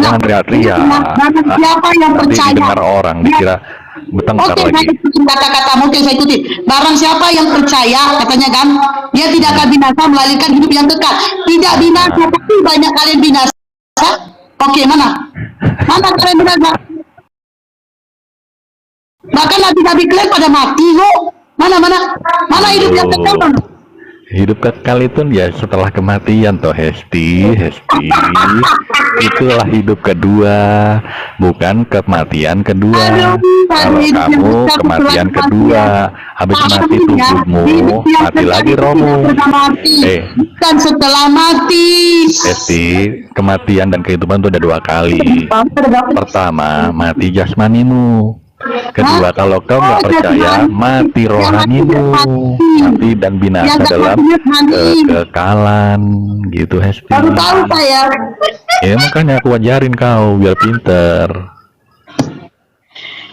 Jangan teriak-teriak. Barang siapa yang Nanti percaya. didengar orang, dikira bertengkar Oke, saya lagi. ikutin kata-katamu, oke saya ikutin. Barang siapa yang percaya, katanya kan, dia tidak akan binasa melainkan hidup yang kekal. Tidak binasa, tapi banyak kalian binasa. Oke, mana? Mana kalian binasa? Bahkan nabi-nabi kalian pada mati kok. Mana hidup yang kekal? Bang? Hidup kekal itu ya setelah kematian toh, Hesti. Itulah hidup kedua, bukan kematian kedua. Kalau kamu kematian kedua, habis mati tubuhmu, mati lagi rohmu. Bukan setelah mati. Hesti, kematian dan kehidupan itu ada dua kali. Pertama, mati jasmanimu. Kedua, kalau kau nggak percaya, mati rohanimu, mati dan binasa dalam kekekalan, gitu, Hesti. Baru tahu saya. Ya makanya aku ajarin kau biar pinter.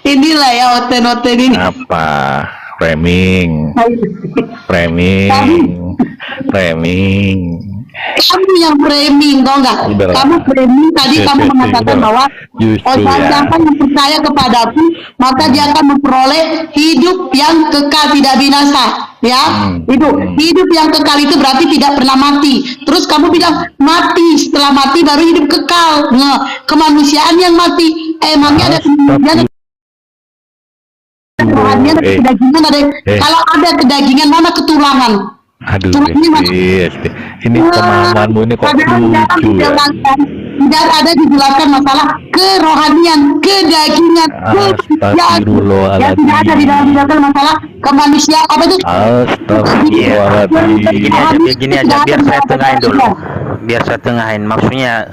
Inilah ya oten-oten ini. Apa? Framing. Kamu yang framing, tau nggak? Udah lah. Kamu framing tadi kamu mengatakan Udah. bahwa Justru orang ya. yang akan percaya kepadaku, maka dia akan memperoleh hidup yang kekal tidak binasa. Ya, itu hidup yang kekal itu berarti tidak pernah mati. Terus kamu bilang mati, setelah mati baru hidup kekal. Nah, kemanusiaan yang mati, emangnya ada kemanusiaan? Kerohanian ada kedagingan, ada kalau ada kedagingan mana ketulangan? Aduh, Tulangnya mana? Hesti. Ini pemahamanmu ini kok lucu ya. Tidak ada dijelaskan masalah kerohanian, kedagingan, Astagfirullahaladzim. yang tidak ada di dalam dijelaskan masalah kemanusiaan apa itu? Astagfirullahaladzim. Gini aja, biar saya tengahin dulu. Biar saya tengahin. Maksudnya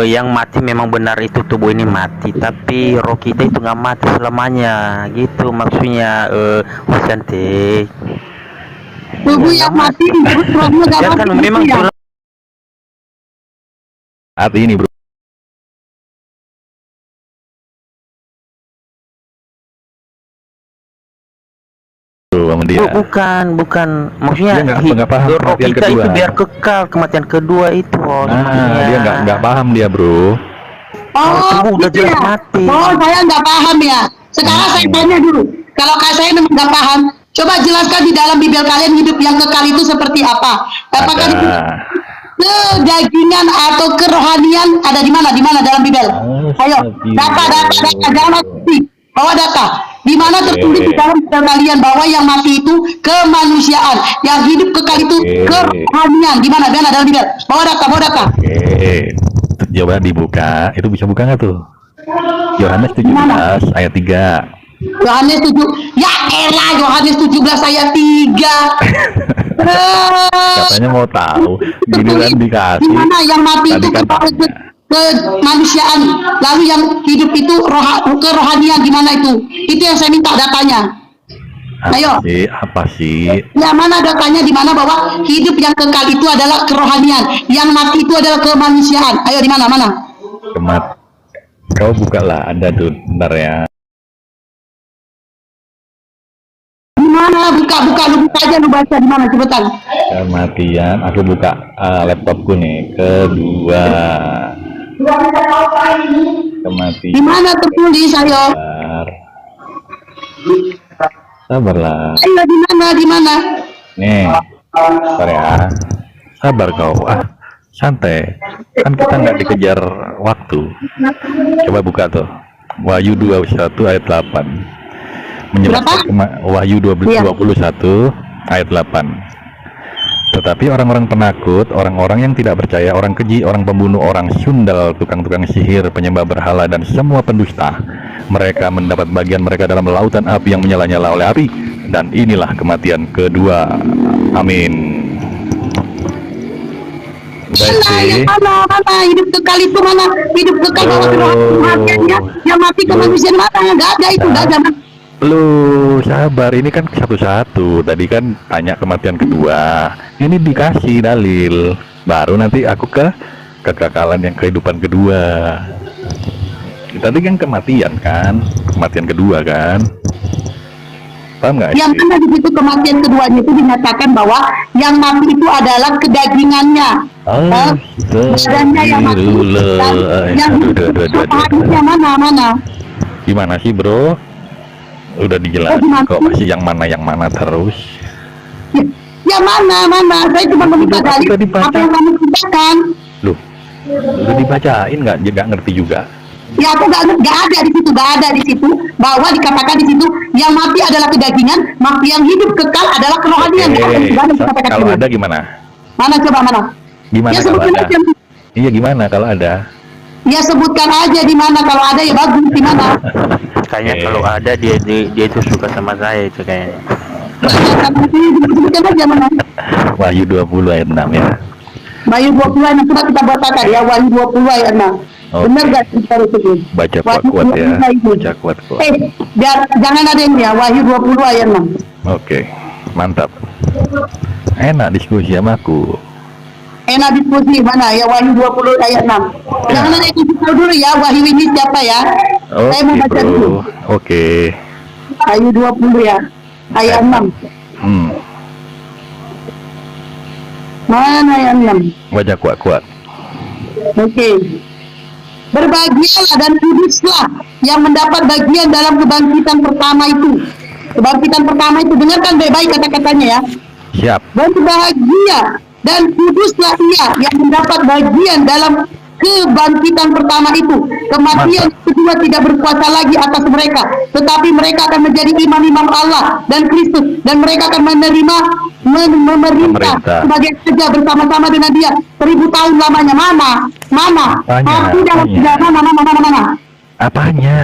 yang mati memang benar itu tubuh ini mati, tapi roh kita itu nggak mati selamanya, gitu maksudnya. Cantik. Tubuh yang mati disebut rohnya nggak Ya mati. kan memang Ya. Saat ini bro, sama dia. Bukan. Maksudnya Dia nggak paham roh kematian kita kedua. itu biar kekal kematian kedua itu. Nah, dia nggak paham dia bro. tubuh udah gitu jelas ya. mati. Oh, saya nggak paham ya. Sekarang saya tanya dulu. Kalau saya memang nggak paham, coba jelaskan di dalam Bible kalian hidup yang kekal itu seperti apa? Apakah itu kedagingan atau kerohanian ada di mana? Di mana dalam Bible? Ayo, data, jangan mati. Bawa data. Di mana tertulis di dalam Bible kalian bahwa yang mati itu kemanusiaan, yang hidup kekal itu kerohanian. Di mana? Dalam Bible. Bawa data. Oke, coba dibuka. Itu bisa buka nggak tuh? Yohanes 17 ayat 3. Yohanes 7. Ya elah, Yohanes 17 ayat 3. Katanya mau tahu. Giliran dikasih. Di mana yang mati Tadi itu kan kemanusiaan, lalu yang hidup itu kerohanian di mana itu? Itu yang saya minta datanya. Ayo. Apa sih? Ya mana datanya di mana bahwa hidup yang kekal itu adalah kerohanian, yang mati itu adalah kemanusiaan. Ayo di mana? Kau bukalah, ada tuh, bentar ya. Di mana? Buka, lu buka aja, lu baca di mana cepetan. Kematian, aku buka laptopku nih. Kedua. Kematian. Di mana tertulis? Ayo. Sabarlah. Ayo di mana? Nih, sabar ya. Sabar kau. Santai. Kan kita nggak dikejar waktu. Coba buka tuh. Wahyu 21 ayat 8. Menjelaskan Wahyu 21 ayat 8. Tetapi orang-orang penakut, orang-orang yang tidak percaya, orang keji, orang pembunuh, orang sundal, tukang-tukang sihir, penyembah berhala, dan semua pendusta, mereka mendapat bagian mereka dalam lautan api yang menyala-nyala oleh api. Dan inilah kematian kedua. Amin. Mana hidup kekal itu mana? Hidup kekal kematiannya, yang mati kemanusiaan mana? Nggak ada itu, nggak ada. Lu sabar, ini kan satu-satu. Tadi kan tanya kematian kedua. Ini dikasih dalil. Baru nanti aku ke kekekalan yang kehidupan kedua. Tadi kan kematian kedua kan. Paham nggak? Yang mana di situ kematian keduanya itu dinyatakan bahwa yang mati itu adalah kedagingannya. Badannya yang mati. Dan yang hadisnya mana? Gimana sih bro? Udah dijelasin kok, masih yang mana terus? Ya mana? Saya cuma meminta dalil udah dibaca. apa yang kamu kerjakan. Loh, udah dibacain nggak ngerti juga? Ya aku nggak ada di situ bahwa dikatakan di situ yang mati adalah kedagingan, yang hidup kekal adalah kerohanian. Kalau ada gimana? Mana coba mana? Gimana Ya kalau sebutkan ada? aja. Iya gimana kalau ada? Ya sebutkan aja di mana, kalau ada ya bagus di mana. Kayaknya kalau ada dia itu suka sama saya itu kayaknya. Sebutkan aja mana. Wahyu 20 ayat 6 ya. Wahyu 20 ayat 6 coba kita bacakan ya, Wahyu 20 ayat 6. Oke. Benar gak kita itu? Baca Wahyu kuat-kuat ya. 20 ayat 6. Baca kuat-kuat. Jangan ada ini ya, Wahyu 20 ayat 6. Oke, mantap. Enak diskusi sama aku. Enak diskusi mana ya, Wahyu 20 ayat 6. Jangan ada yang tahu dulu ya, Wahyu ini siapa ya? Saya mau Oke baca dulu. bro. Oke. Wahyu 20 ya, ayat 6. Mana ayat 6? Baca kuat-kuat. Oke. Berbahagialah dan kuduslah yang mendapat bagian dalam kebangkitan pertama itu. Kebangkitan pertama itu, dengarkan baik-baik kata-katanya ya. Siap. Berbahagia dan kuduslah ia yang mendapat bagian dalam kebangkitan pertama itu. Kematian kedua tidak berkuasa lagi atas mereka, tetapi mereka akan menjadi imam-imam Allah dan Kristus, dan mereka akan menerima memerintah sebagai raja bersama-sama dengan dia 1000 tahun lamanya. Mana? Mana? Apanya?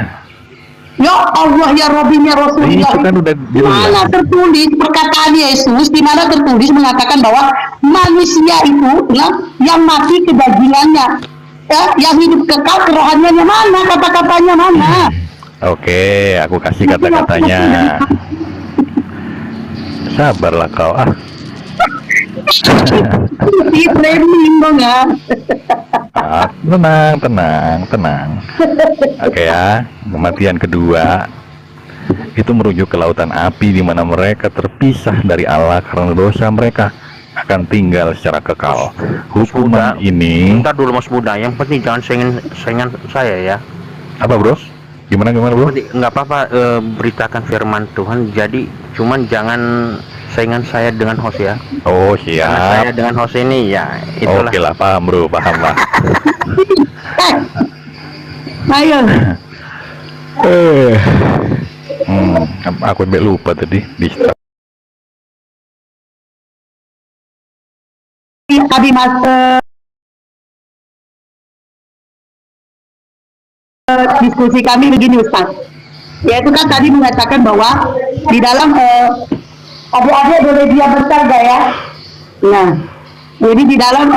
Ya Allah ya Rabbi ya Rasulullah. Itu kan udah jelas. Mana tertulis perkataan Yesus, di mana tertulis mengatakan bahwa manusia itu yang mati kedagingannya, ya, yang hidup kekal kerohaniannya. Mana kata-katanya mana? Oke, aku kasih kata-katanya. Sabarlah kau. Di framing dong ya. Tenang. Oke ya, kematian kedua itu merujuk ke lautan api di mana mereka terpisah dari Allah karena dosa mereka, akan tinggal secara kekal. Hukuman ini. Bentar dulu Mas Buddha, yang penting jangan saingan saya ya. Apa bro? Gimana bro? Nggak apa-apa, beritakan firman Tuhan. Jadi cuman jangan saingan saya dengan host ya. Oh Karena siap. saya dengan host ini ya itulah. Oke lah, paham bro, paham lah. Ayo. Aku lupa tadi di Tadi Mas diskusi kami begini Ustaz. Yaitu kan tadi mengatakan bahwa di dalam adik-adik boleh dia besar gak ya? Nah, jadi di dalam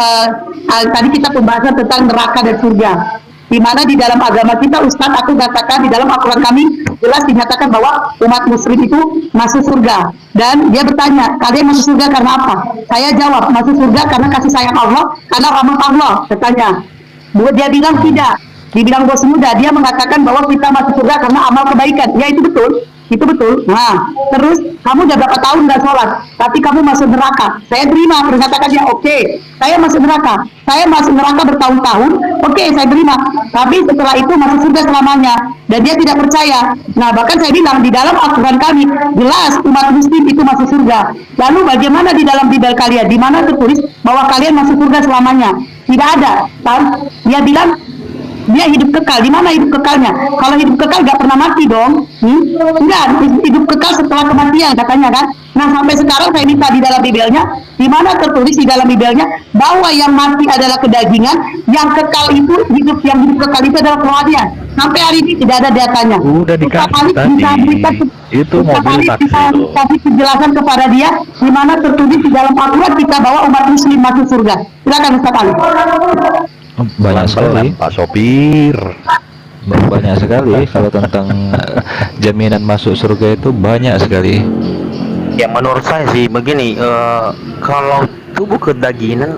tadi kita pembahasan tentang neraka dan surga. Di mana di dalam agama kita, Ustaz, aku katakan di dalam Al-Quran kami jelas dinyatakan bahwa umat muslim itu masuk surga. Dan dia bertanya, kalian masuk surga karena apa? Saya jawab, masuk surga karena kasih sayang Allah, karena rahmat Allah, katanya. Dia bilang tidak. Dibilang bos muda, dia mengatakan bahwa kita masuk surga karena amal kebaikan. Ya itu betul. Itu betul. Nah, terus kamu udah berapa tahun nggak sholat, tapi kamu masuk neraka. Saya terima pernyataannya, oke. Saya masuk neraka. Saya masuk neraka bertahun-tahun, oke, saya terima. Tapi setelah itu masuk surga selamanya. Dan dia tidak percaya. Nah, bahkan saya bilang di dalam Al-Quran kami jelas umat muslim itu masuk surga. Lalu bagaimana di dalam Bible kalian? Di mana tertulis bahwa kalian masuk surga selamanya? Tidak ada. Kan? Dia bilang dia hidup kekal. Di mana hidup kekalnya? Kalau hidup kekal gak pernah mati dong. Enggak, hidup kekal setelah kematian katanya kan. Nah sampai sekarang saya minta di dalam Bibelnya, di mana tertulis di dalam Bibelnya bahwa yang mati adalah kedagingan, yang kekal itu yang hidup kekal itu adalah kerohanian. Sampai hari ini tidak ada datanya. Udah dikasih tadi. Itu mobil taksi loh. Kasih penjelasan kepada dia di mana tertulis di dalam Al-Quran kita bahwa umat muslim masuk surga. Silakan Ustaz Ali. Banyak sekali Pak Sopir. Banyak sekali kalau tentang jaminan masuk surga itu banyak sekali. Ya menurut saya sih begini, kalau tubuh kedagingan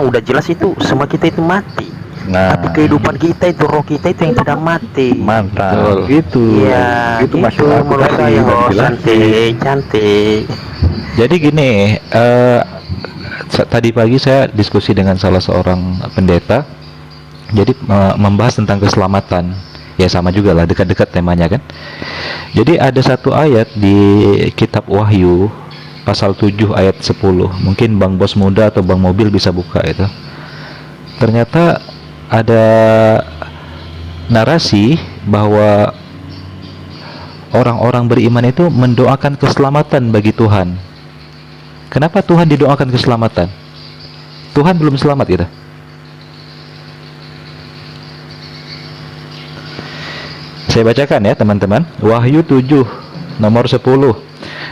udah jelas itu semua kita itu mati. Nah, Tapi kehidupan kita itu, roh kita itu yang tidak mati. mantap. Betul. Gitu. Iya, Itu gitu maksud aku menurut tadi saya. dan Oh, jelasin. cantik, cantik. Jadi gini, tadi pagi saya diskusi dengan salah seorang pendeta. Jadi membahas tentang keselamatan. Ya sama juga lah, dekat-dekat temanya kan. Jadi ada satu ayat di kitab Wahyu pasal 7 ayat 10. Mungkin Bang Bos Muda atau Bang Mobil bisa buka itu. Ternyata ada narasi bahwa orang-orang beriman itu mendoakan keselamatan bagi Tuhan. Kenapa Tuhan didoakan keselamatan? Tuhan belum selamat gitu. Saya bacakan ya teman-teman. Wahyu 7 nomor 10.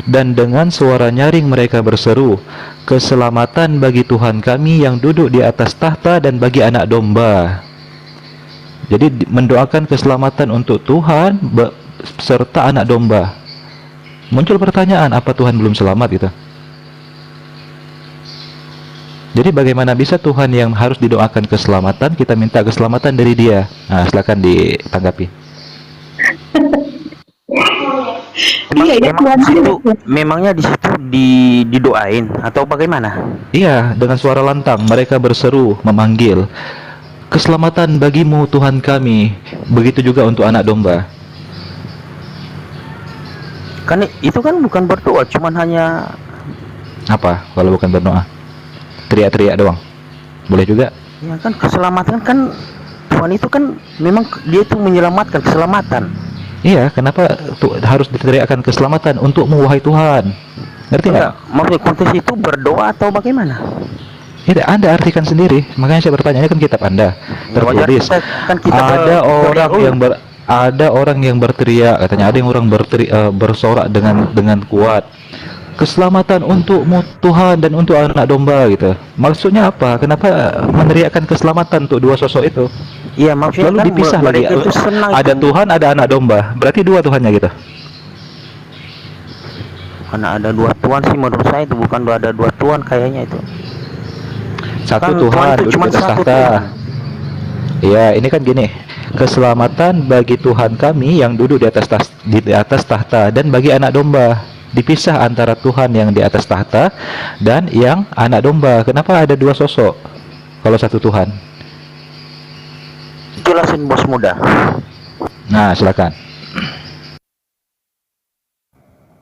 Dan dengan suara nyaring mereka berseru, keselamatan bagi Tuhan kami yang duduk di atas tahta dan bagi anak domba. Jadi mendoakan keselamatan untuk Tuhan serta anak domba. Muncul pertanyaan, apa Tuhan belum selamat gitu? Jadi bagaimana bisa Tuhan yang harus didoakan keselamatan, kita minta keselamatan dari Dia? Nah, silakan ditanggapi. Iya, ya, Tuhan Memangnya di situ didoain atau bagaimana? Iya, dengan suara lantang mereka berseru, memanggil, keselamatan bagimu Tuhan kami. Begitu juga untuk anak domba. Kan itu kan bukan berdoa, cuman hanya Apa kalau bukan berdoa? Teriak-teriak doang. Boleh juga. ya kan keselamatan kan Tuhan itu kan memang dia itu menyelamatkan keselamatan. Iya, kenapa harus diteriakkan keselamatan untukmu wahai Tuhan? Ngerti nggak? Maksudnya konteks itu berdoa atau bagaimana? Tidak, Anda artikan sendiri. Makanya saya bertanya, ini kan kitab Anda tertulis. Kan kita Ada orang yang berteriak, katanya ada yang orang bersorak dengan kuat. Keselamatan untukmu Tuhan dan untuk anak domba gitu. Maksudnya apa? Kenapa meneriakkan keselamatan untuk dua sosok itu? Iya, maksudnya Lalu kan dipisah lagi. mereka itu senang Ada itu. Tuhan, ada anak domba. Berarti dua Tuhannya gitu. Karena ada dua Tuhan sih menurut saya itu bukan ada dua Tuhan kayaknya itu. Satu Kan Tuhan itu duduk cuma di atas satu tahta. Tuhan. Iya, ini kan gini. Keselamatan bagi Tuhan kami yang duduk di atas tahta dan bagi anak domba. Dipisah antara Tuhan yang di atas tahta dan yang anak domba. Kenapa ada dua sosok kalau satu Tuhan? Jelasin bos muda. Nah, silakan.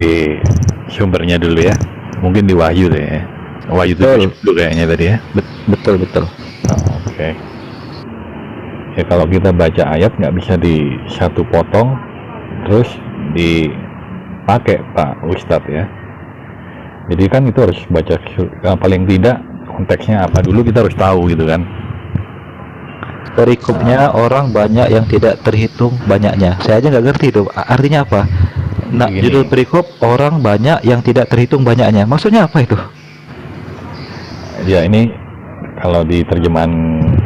Di sumbernya dulu ya. Mungkin di Wahyu deh ya. Wahyu Betul. 7 kayaknya tadi ya. Betul. Oke. Ya kalau kita baca ayat nggak bisa di satu potong terus dipakai Pak Ustadz ya. Jadi kan itu harus baca paling tidak konteksnya apa dulu kita harus tahu gitu kan. Perikopnya orang banyak yang tidak terhitung banyaknya. Saya aja nggak ngerti itu artinya apa. Nah, Begini. judul perikop orang banyak yang tidak terhitung banyaknya. Maksudnya apa itu? Ya ini kalau di terjemahan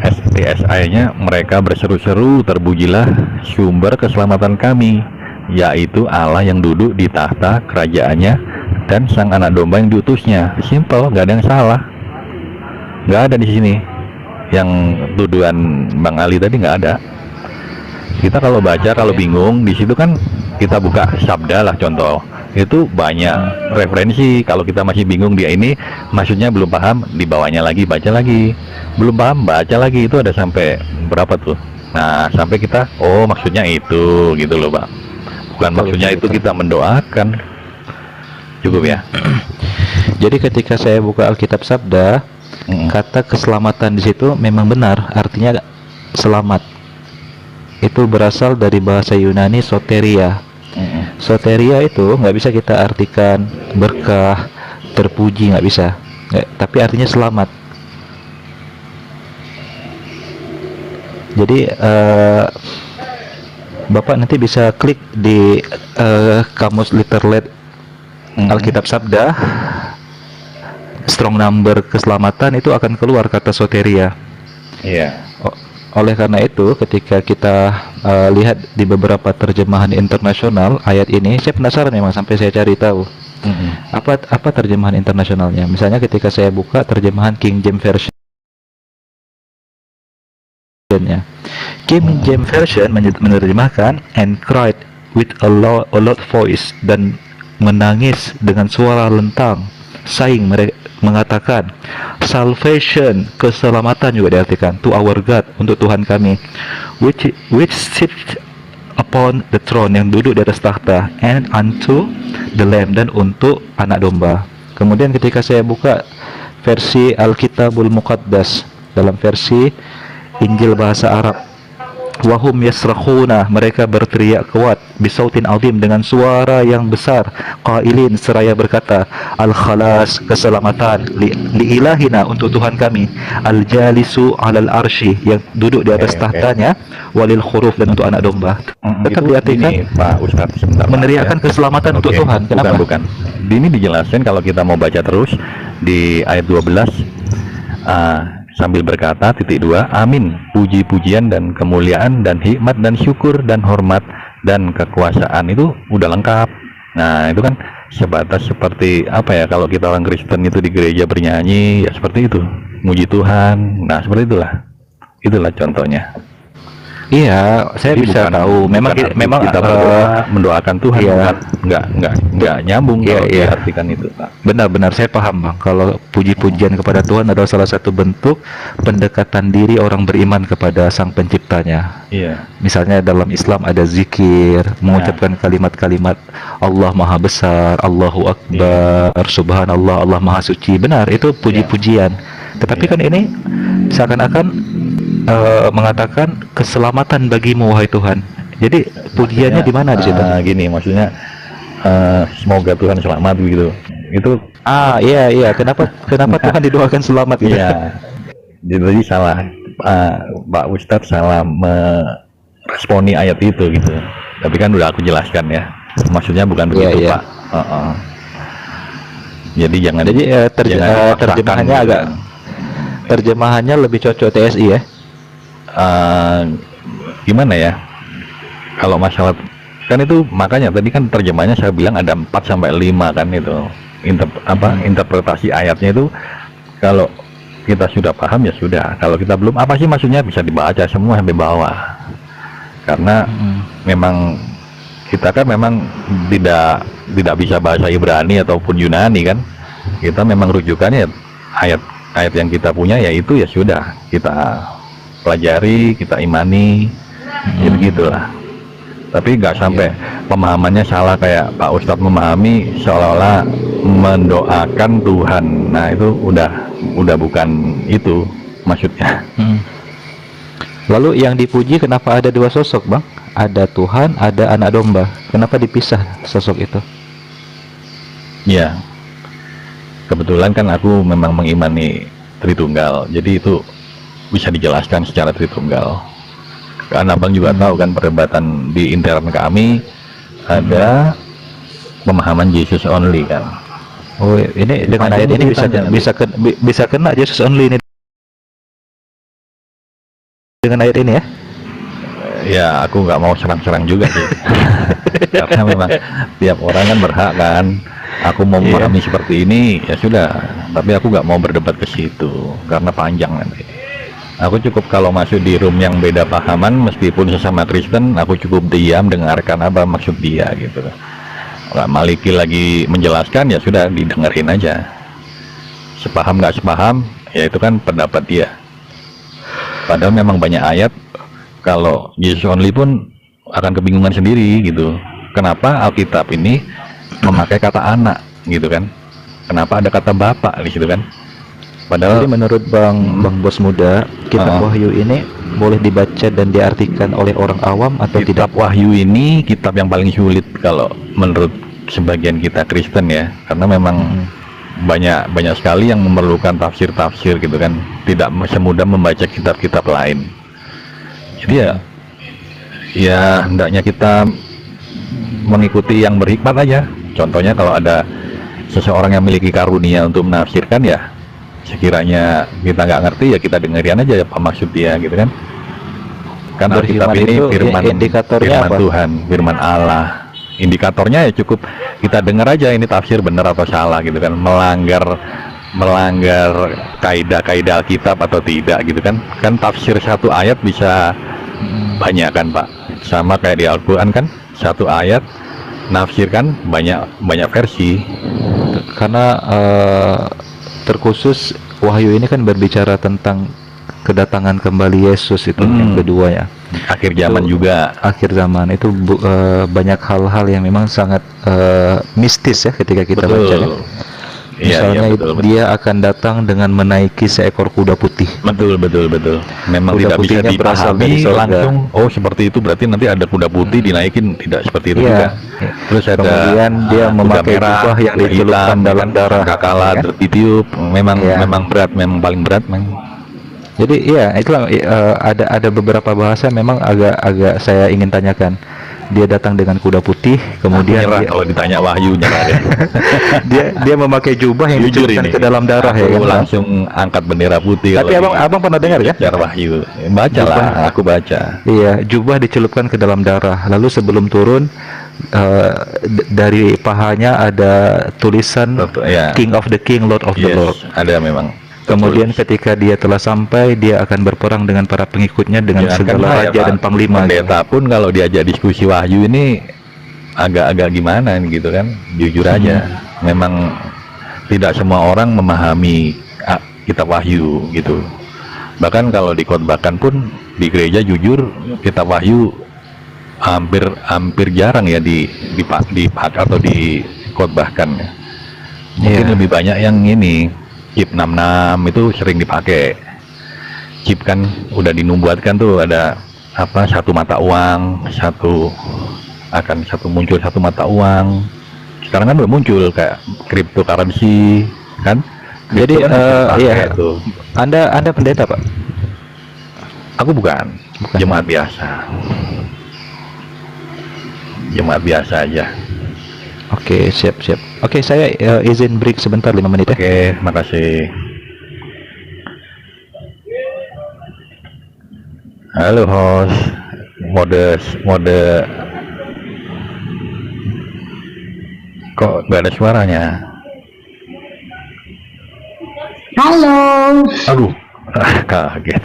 STSI-nya mereka berseru-seru terpujilah sumber keselamatan kami yaitu Allah yang duduk di tahta kerajaannya dan sang anak domba yang diutusnya. Simple, nggak ada yang salah. Nggak ada di sini. Yang tuduhan Bang Ali tadi nggak ada. Kita kalau baca kalau bingung di situ kan kita buka sabda lah contoh. Itu banyak referensi. Kalau kita masih bingung dia ini maksudnya belum paham, dibawanya lagi baca lagi. Belum paham baca lagi. Itu ada sampai berapa tuh? Nah, sampai kita oh maksudnya itu gitu loh, Pak. Bukan maksudnya itu kita mendoakan. Cukup ya. Jadi ketika saya buka Alkitab Sabda, kata keselamatan di situ memang benar, artinya selamat. Itu berasal dari bahasa Yunani soteria. Soteria itu nggak bisa kita artikan berkah, terpuji, nggak bisa. Tapi artinya selamat. Jadi Bapak nanti bisa klik di kamus literate Alkitab Sabda, strong number keselamatan, itu akan keluar kata soteria. Iya. Oleh karena itu, ketika kita lihat di beberapa terjemahan internasional ayat ini, saya penasaran memang sampai saya cari tahu apa terjemahan internasionalnya. Misalnya ketika saya buka terjemahan King James Version. versionnya. King James Version menerjemahkan and cried with a loud voice, dan menangis dengan suara lentang, saying mereka mengatakan salvation, keselamatan juga diartikan, to our God, untuk Tuhan kami, which sits upon the throne, yang duduk di atas takhta, and unto the lamb, dan untuk anak domba. Kemudian ketika saya buka versi Alkitabul Muqaddas dalam versi Injil bahasa Arab, wahum yasrakhuna, mereka berteriak kuat, bisautin azim, dengan suara yang besar, qailin, seraya berkata, al khalas, keselamatan, li ilahina, untuk Tuhan kami, al jalisu alal arsy, yang duduk di atas tahtanya, walil khuruf, dan untuk anak domba. Tetap diartikan gini, Pak Ustadz, sebentar, meneriakkan keselamatan untuk Tuhan. Kenapa? Bukan. Ini dijelaskan kalau kita mau baca terus di ayat 12, sambil berkata, titik 2, amin, puji-pujian dan kemuliaan dan hikmat dan syukur dan hormat dan kekuasaan, itu udah lengkap. Nah, itu kan sebatas seperti apa ya, kalau kita orang Kristen itu di gereja bernyanyi ya seperti itu, muji Tuhan. Nah, seperti itulah contohnya. Iya, saya Jadi bisa bukan- tahu. Memang bukan arti memang kita berdoa, mendoakan Tuhan, iya. nggak nyambung Iya, kalau iya. diartikan itu, Pak. benar-benar saya paham, Bang. Kalau puji-pujian kepada Tuhan adalah salah satu bentuk pendekatan diri orang beriman kepada Sang Penciptanya. Iya. Misalnya dalam Islam ada zikir, mengucapkan kalimat-kalimat Allah Maha Besar, Allahu Akbar, Subhanallah, Allah Maha Suci. Benar, itu puji-pujian. Tetapi kan ini seakan-akan mengatakan keselamatan bagimu, wahai Tuhan. Jadi pujiannya di mana di situ? Gini, maksudnya semoga Tuhan selamat begitu. Itu Iya. Kenapa Tuhan didoakan selamat gitu? iya. Jadi salah, Pak Ustadz salah meresponi ayat itu gitu. Tapi kan udah aku jelaskan ya. Maksudnya bukan begitu, Iya. Pak. Jadi jangan. Jadi jangan dipaksakan terjemahannya gitu. terjemahannya lebih cocok TSI ya. Gimana ya, kalau masalah kan itu, makanya tadi kan terjemahnya saya bilang ada 4 sampai 5 kan itu interpretasi ayatnya itu. Kalau kita sudah paham ya sudah, kalau kita belum, apa sih maksudnya, bisa dibaca semua sampai bawah, karena memang kita kan memang tidak bisa bahasa Ibrani ataupun Yunani kan, kita memang rujukannya ayat yang kita punya, yaitu ya sudah kita pelajari, kita imani, gitulah. Tapi nggak sampai pemahamannya salah kayak Pak Ustadz memahami seolah-olah mendoakan Tuhan. Nah, itu udah bukan itu maksudnya. Lalu yang dipuji kenapa ada 2 sosok, Bang? Ada Tuhan, ada anak domba. Kenapa dipisah sosok itu? Ya, kebetulan kan aku memang mengimani Tritunggal, jadi itu bisa dijelaskan secara Tritunggal. Karena Abang juga tahu kan, perdebatan di intern kami ada pemahaman Jesus only kan. Oh, ini dengan ayat ini bisa kena Jesus only ini. Dengan ayat ini ya? Ya, aku nggak mau serang-serang juga sih. Karena memang tiap orang kan berhak kan. Aku mau memahami seperti ini, ya sudah. Tapi aku nggak mau berdebat ke situ karena panjang nanti. Aku cukup kalau masuk di room yang beda pahaman, meskipun sesama Kristen, aku cukup diam dengarkan apa maksud dia gitu. Kalau Maliki lagi menjelaskan, ya sudah didengerin aja. Sepaham nggak sepaham, ya itu kan pendapat dia. Padahal memang banyak ayat, kalau Jesus only pun akan kebingungan sendiri gitu. Kenapa Alkitab ini memakai kata anak gitu kan? Kenapa ada kata bapak di situ kan? Padahal Jadi menurut Bang Bos Muda, kitab Wahyu ini boleh dibaca dan diartikan oleh orang awam atau tidak? kitab Wahyu ini kitab yang paling sulit kalau menurut sebagian kita Kristen ya, karena memang banyak sekali yang memerlukan tafsir gitu kan, tidak semudah membaca kitab-kitab lain. Jadi ya hendaknya kita mengikuti yang berhikmat aja. Contohnya kalau ada seseorang yang memiliki karunia untuk menafsirkan, ya sekiranya kita nggak ngerti ya kita dengerin aja apa maksud dia gitu kan. Kan Alkitab Berhikmat ini itu firman indikatornya firman apa? Tuhan, firman Allah. Indikatornya ya cukup kita dengar aja ini tafsir benar atau salah gitu kan. Melanggar melanggar kaidah-kaidah Alkitab atau tidak gitu kan? Kan tafsir satu ayat bisa banyak kan Pak, sama kayak di Al-Quran kan, satu ayat nafsir kan banyak versi. Karena terkhusus wahyu ini kan berbicara tentang kedatangan kembali Yesus itu yang kedua ya. Akhir zaman Itu juga. akhir zaman itu banyak hal-hal yang memang sangat mistis ya ketika kita Betul. baca ya. Iya, Misalnya betul, betul. dia akan datang dengan menaiki seekor kuda putih. Betul. Memang Kuda tidak bisa putihnya berasal dari dipahami surga. langsung. Oh seperti itu berarti nanti ada kuda putih dinaikin, tidak seperti itu Iya. juga. Terus ada Kemudian dia kuda memakai jubah yang kuda dicelupkan hitam, dalam kan, darah, sangkakala, ya kan? ditiup. Memang Iya. memang berat, memang paling berat, memang. Jadi iya itulah ada beberapa bahasa memang agak saya ingin tanyakan. Dia datang dengan kuda putih, kemudian Nyerah dia, kalau ditanya wahyu nyerah deh. dia memakai jubah yang Jujur dicelupkan ini, ke dalam darah ya aku kan. langsung angkat bendera putih. Tapi kalau abang pernah dengar kan? bicara wahyu, baca lah, aku baca. Iya, jubah dicelupkan ke dalam darah. Lalu sebelum turun dari pahanya ada tulisan Ya. King of the King, Lord of the Lord. Yes, ada memang. Kemudian ketika dia telah sampai, dia akan berperang dengan para pengikutnya dengan Jangankan segala saya, raja Pak, dan panglima. pendeta pun kalau diajak diskusi wahyu ini agak-agak gimana gitu kan, jujur aja. Memang tidak semua orang memahami kitab wahyu gitu. Bahkan kalau dikhotbahkan pun di gereja jujur kitab wahyu hampir jarang ya dipakai atau dikhotbahkan. Mungkin Iya. lebih banyak yang ini chip 66 itu sering dipakai. Chip kan udah dinubuatkan tuh ada apa, satu mata uang, muncul satu mata uang. Sekarang kan udah muncul kayak cryptocurrency kan. Jadi Crypto kan dipakai iya, tuh. Anda pendeta Pak? Aku bukan, jemaat biasa. Jemaat biasa aja. Oke, siap. Oke, saya izin break sebentar 5 menit ya. Oke, makasih. Halo host, mode kok nggak ada suaranya? Halo, Aduh, kaget.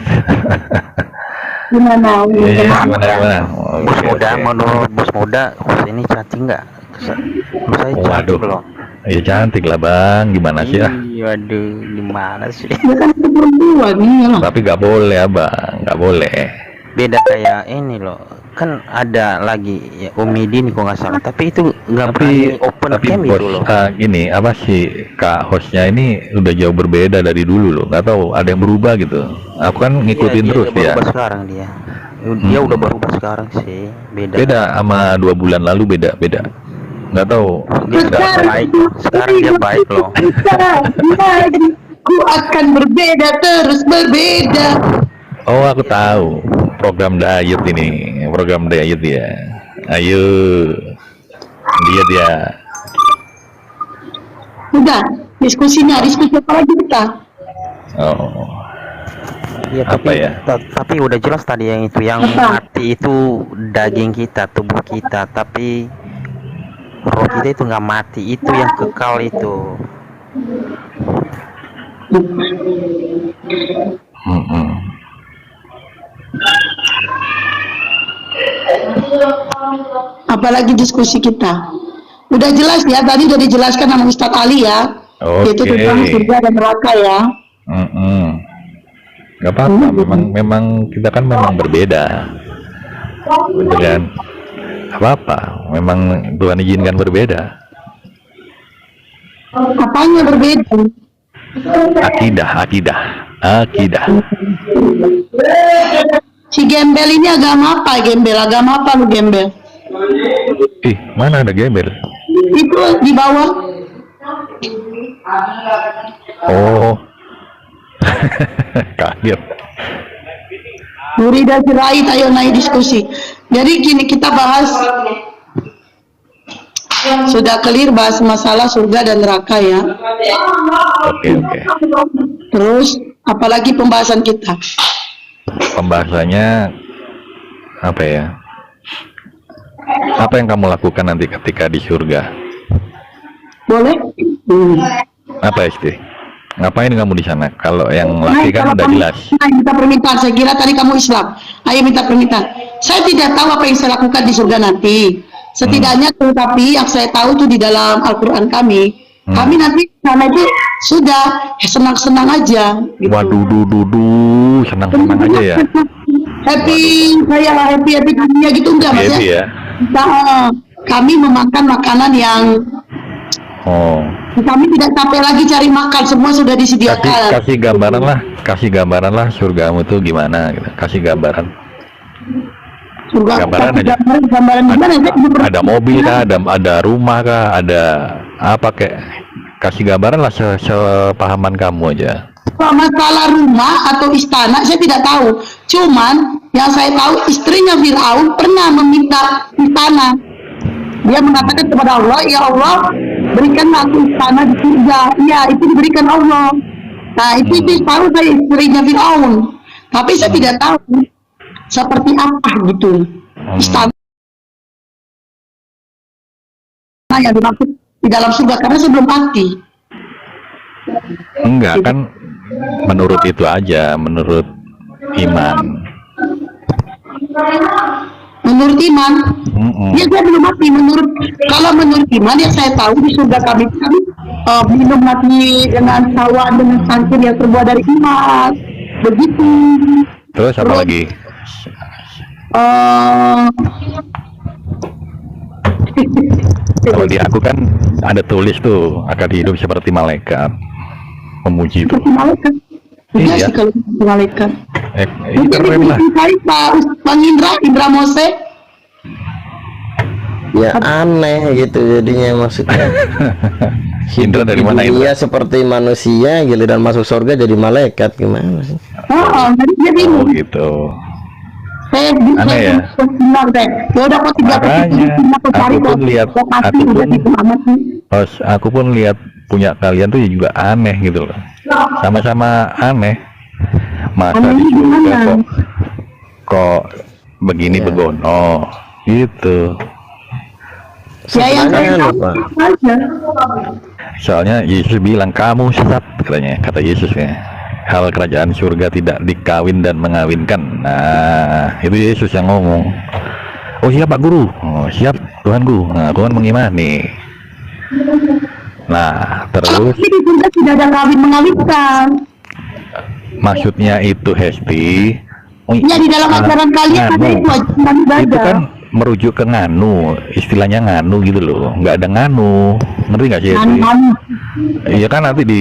gimana? Gimana? Bos muda, menurut bos muda, bos ini cantik nggak? Bos saya cantik Waduh, loh. ya cantik lah bang. Gimana sih ya? Waduh, gimana sih? Ya kan itu perempuan nih lah. Tapi nggak boleh abang, nggak boleh. Beda kayak ini loh, kan ada lagi ya Umidin kok nggak salah, tapi itu nggak berani open cam bos, itu loh. gini apa sih kak hostnya ini udah jauh berbeda dari dulu loh. Nggak tahu ada yang berubah gitu. Aku kan ngikutin Iya, terus udah dia. berubah sekarang dia. Dia udah berubah sekarang sih, beda. Beda sama 2 bulan lalu, beda. Nggak tahu. Dia sudah baik. Sekarang dia baik loh. Ku akan berbeda terus berbeda. Oh aku tahu. Program diet ini, program diet ya. Ayo, diet ya. Udah, diskusi apa lagi kita? Oh, Iya, Apa tapi ya? tapi udah jelas tadi yang itu yang Apa? mati itu daging kita, tubuh kita, tapi roh kita itu nggak mati, itu yang kekal itu. mm-mm. Apalagi diskusi kita. Udah jelas ya, tadi udah dijelaskan sama Ustadz Ali ya. Oke. Itu tentang surga dan neraka ya. Mm-mm. Gak apa-apa, memang kita kan memang berbeda, betul kan? Apa-apa, memang Tuhan izinkan berbeda. Apanya berbeda? Akidah. Si gembel ini agama apa? Agama apa lu gembel? Ih, mana ada gembel? Itu di bawah. Oh, kaget. Nurida Sirait, ayo naik diskusi. Jadi gini kita bahas, sudah clear bahas masalah surga dan neraka ya. Oke. Terus apalagi pembahasan kita? Pembahasannya apa ya? Apa yang kamu lakukan nanti ketika di surga? Boleh? Apa Isti? Ngapain kamu di sana? Kalau yang laki kan kalau udah kamu- jelas. minta permintaan, saya kira tadi kamu Islam. Ayo minta permintaan. Saya tidak tahu apa yang saya lakukan di surga nanti. Setidaknya tetapi yang saya tahu itu di dalam Al-Quran kami. Kami nanti sana itu sudah senang-senang aja. Gitu. Waduh, senang-senang aja ya. Happy, saya happy dunia gitu enggak mas Happy ya? ya. Nah, kami memakan makanan yang Oh, kami tidak capek lagi cari makan, semua sudah disediakan. kasih gambaran lah surgamu tuh gimana gitu. Kasih gambaran. Surga, Gambaran tapi aja. gambaran gimana? Saya belum pernah- Ada mobil kah, ada rumah kah, ada apa kayak, kasih gambaran lah sepahaman kamu aja. Kalau masalah rumah atau istana saya tidak tahu. Cuman yang saya tahu istrinya Fir'aun pernah meminta istana. Dia mengatakan kepada Allah, ya Allah, berikan aku istana di surga. Ya, itu diberikan Allah. Nah, itu tahu saya istrinya Fir'aun. Tapi saya tidak tahu seperti apa gitu. Istana yang dimaksud di dalam surga karena saya belum pasti. Enggak kan, menurut itu aja, menurut iman. Menurut iman, ya saya belum mati. Kalau menurut iman yang saya tahu di surga kami minum mati dengan sawan dengan sangkir yang terbuat dari emas, begitu. Terus apa lagi? Kalau di aku kan ada tulis tuh akan hidup seperti malaikat, memuji itu. Seperti malaikat. Iya. Iya sih kalau seperti malaikat. Keren lah. Bang Indra Mose. Ya aneh gitu jadinya maksudnya. Indra dari mana Dia Indra? seperti manusia giliran masuk surga jadi malaikat gimana sih? Jadi Oh gitu. saya Aneh ya? benar deh. Ya udah kok tiga Makanya, aku cari aku pun lihat, lokasi aku udah pun- gitu amat sih. Aku pun lihat punya kalian tuh juga aneh gitu loh. Sama-sama aneh. Masa Aneh di surga gimana? kok begini begono gitu. Ya yang saya Sebenarnya tahu apa? aja. Soalnya Yesus bilang kamu sesat katanya, kata Yesus ya. Hal kerajaan surga tidak dikawin dan mengawinkan. Nah, itu Yesus yang ngomong. Oh siap Pak Guru. Oh siap Tuhanku. Nah, Tuhan mengimani. Nah, terus Tapi di surga tidak ada kawin mengawinkan. maksudnya itu Hesti. Oh, Ya di dalam ajaran kalian ada itu wajib Itu ibadah. kan merujuk ke nganu, istilahnya nganu gitu loh. Nggak ada nganu, ngerti nggak sih Hesti? Iya kan nanti di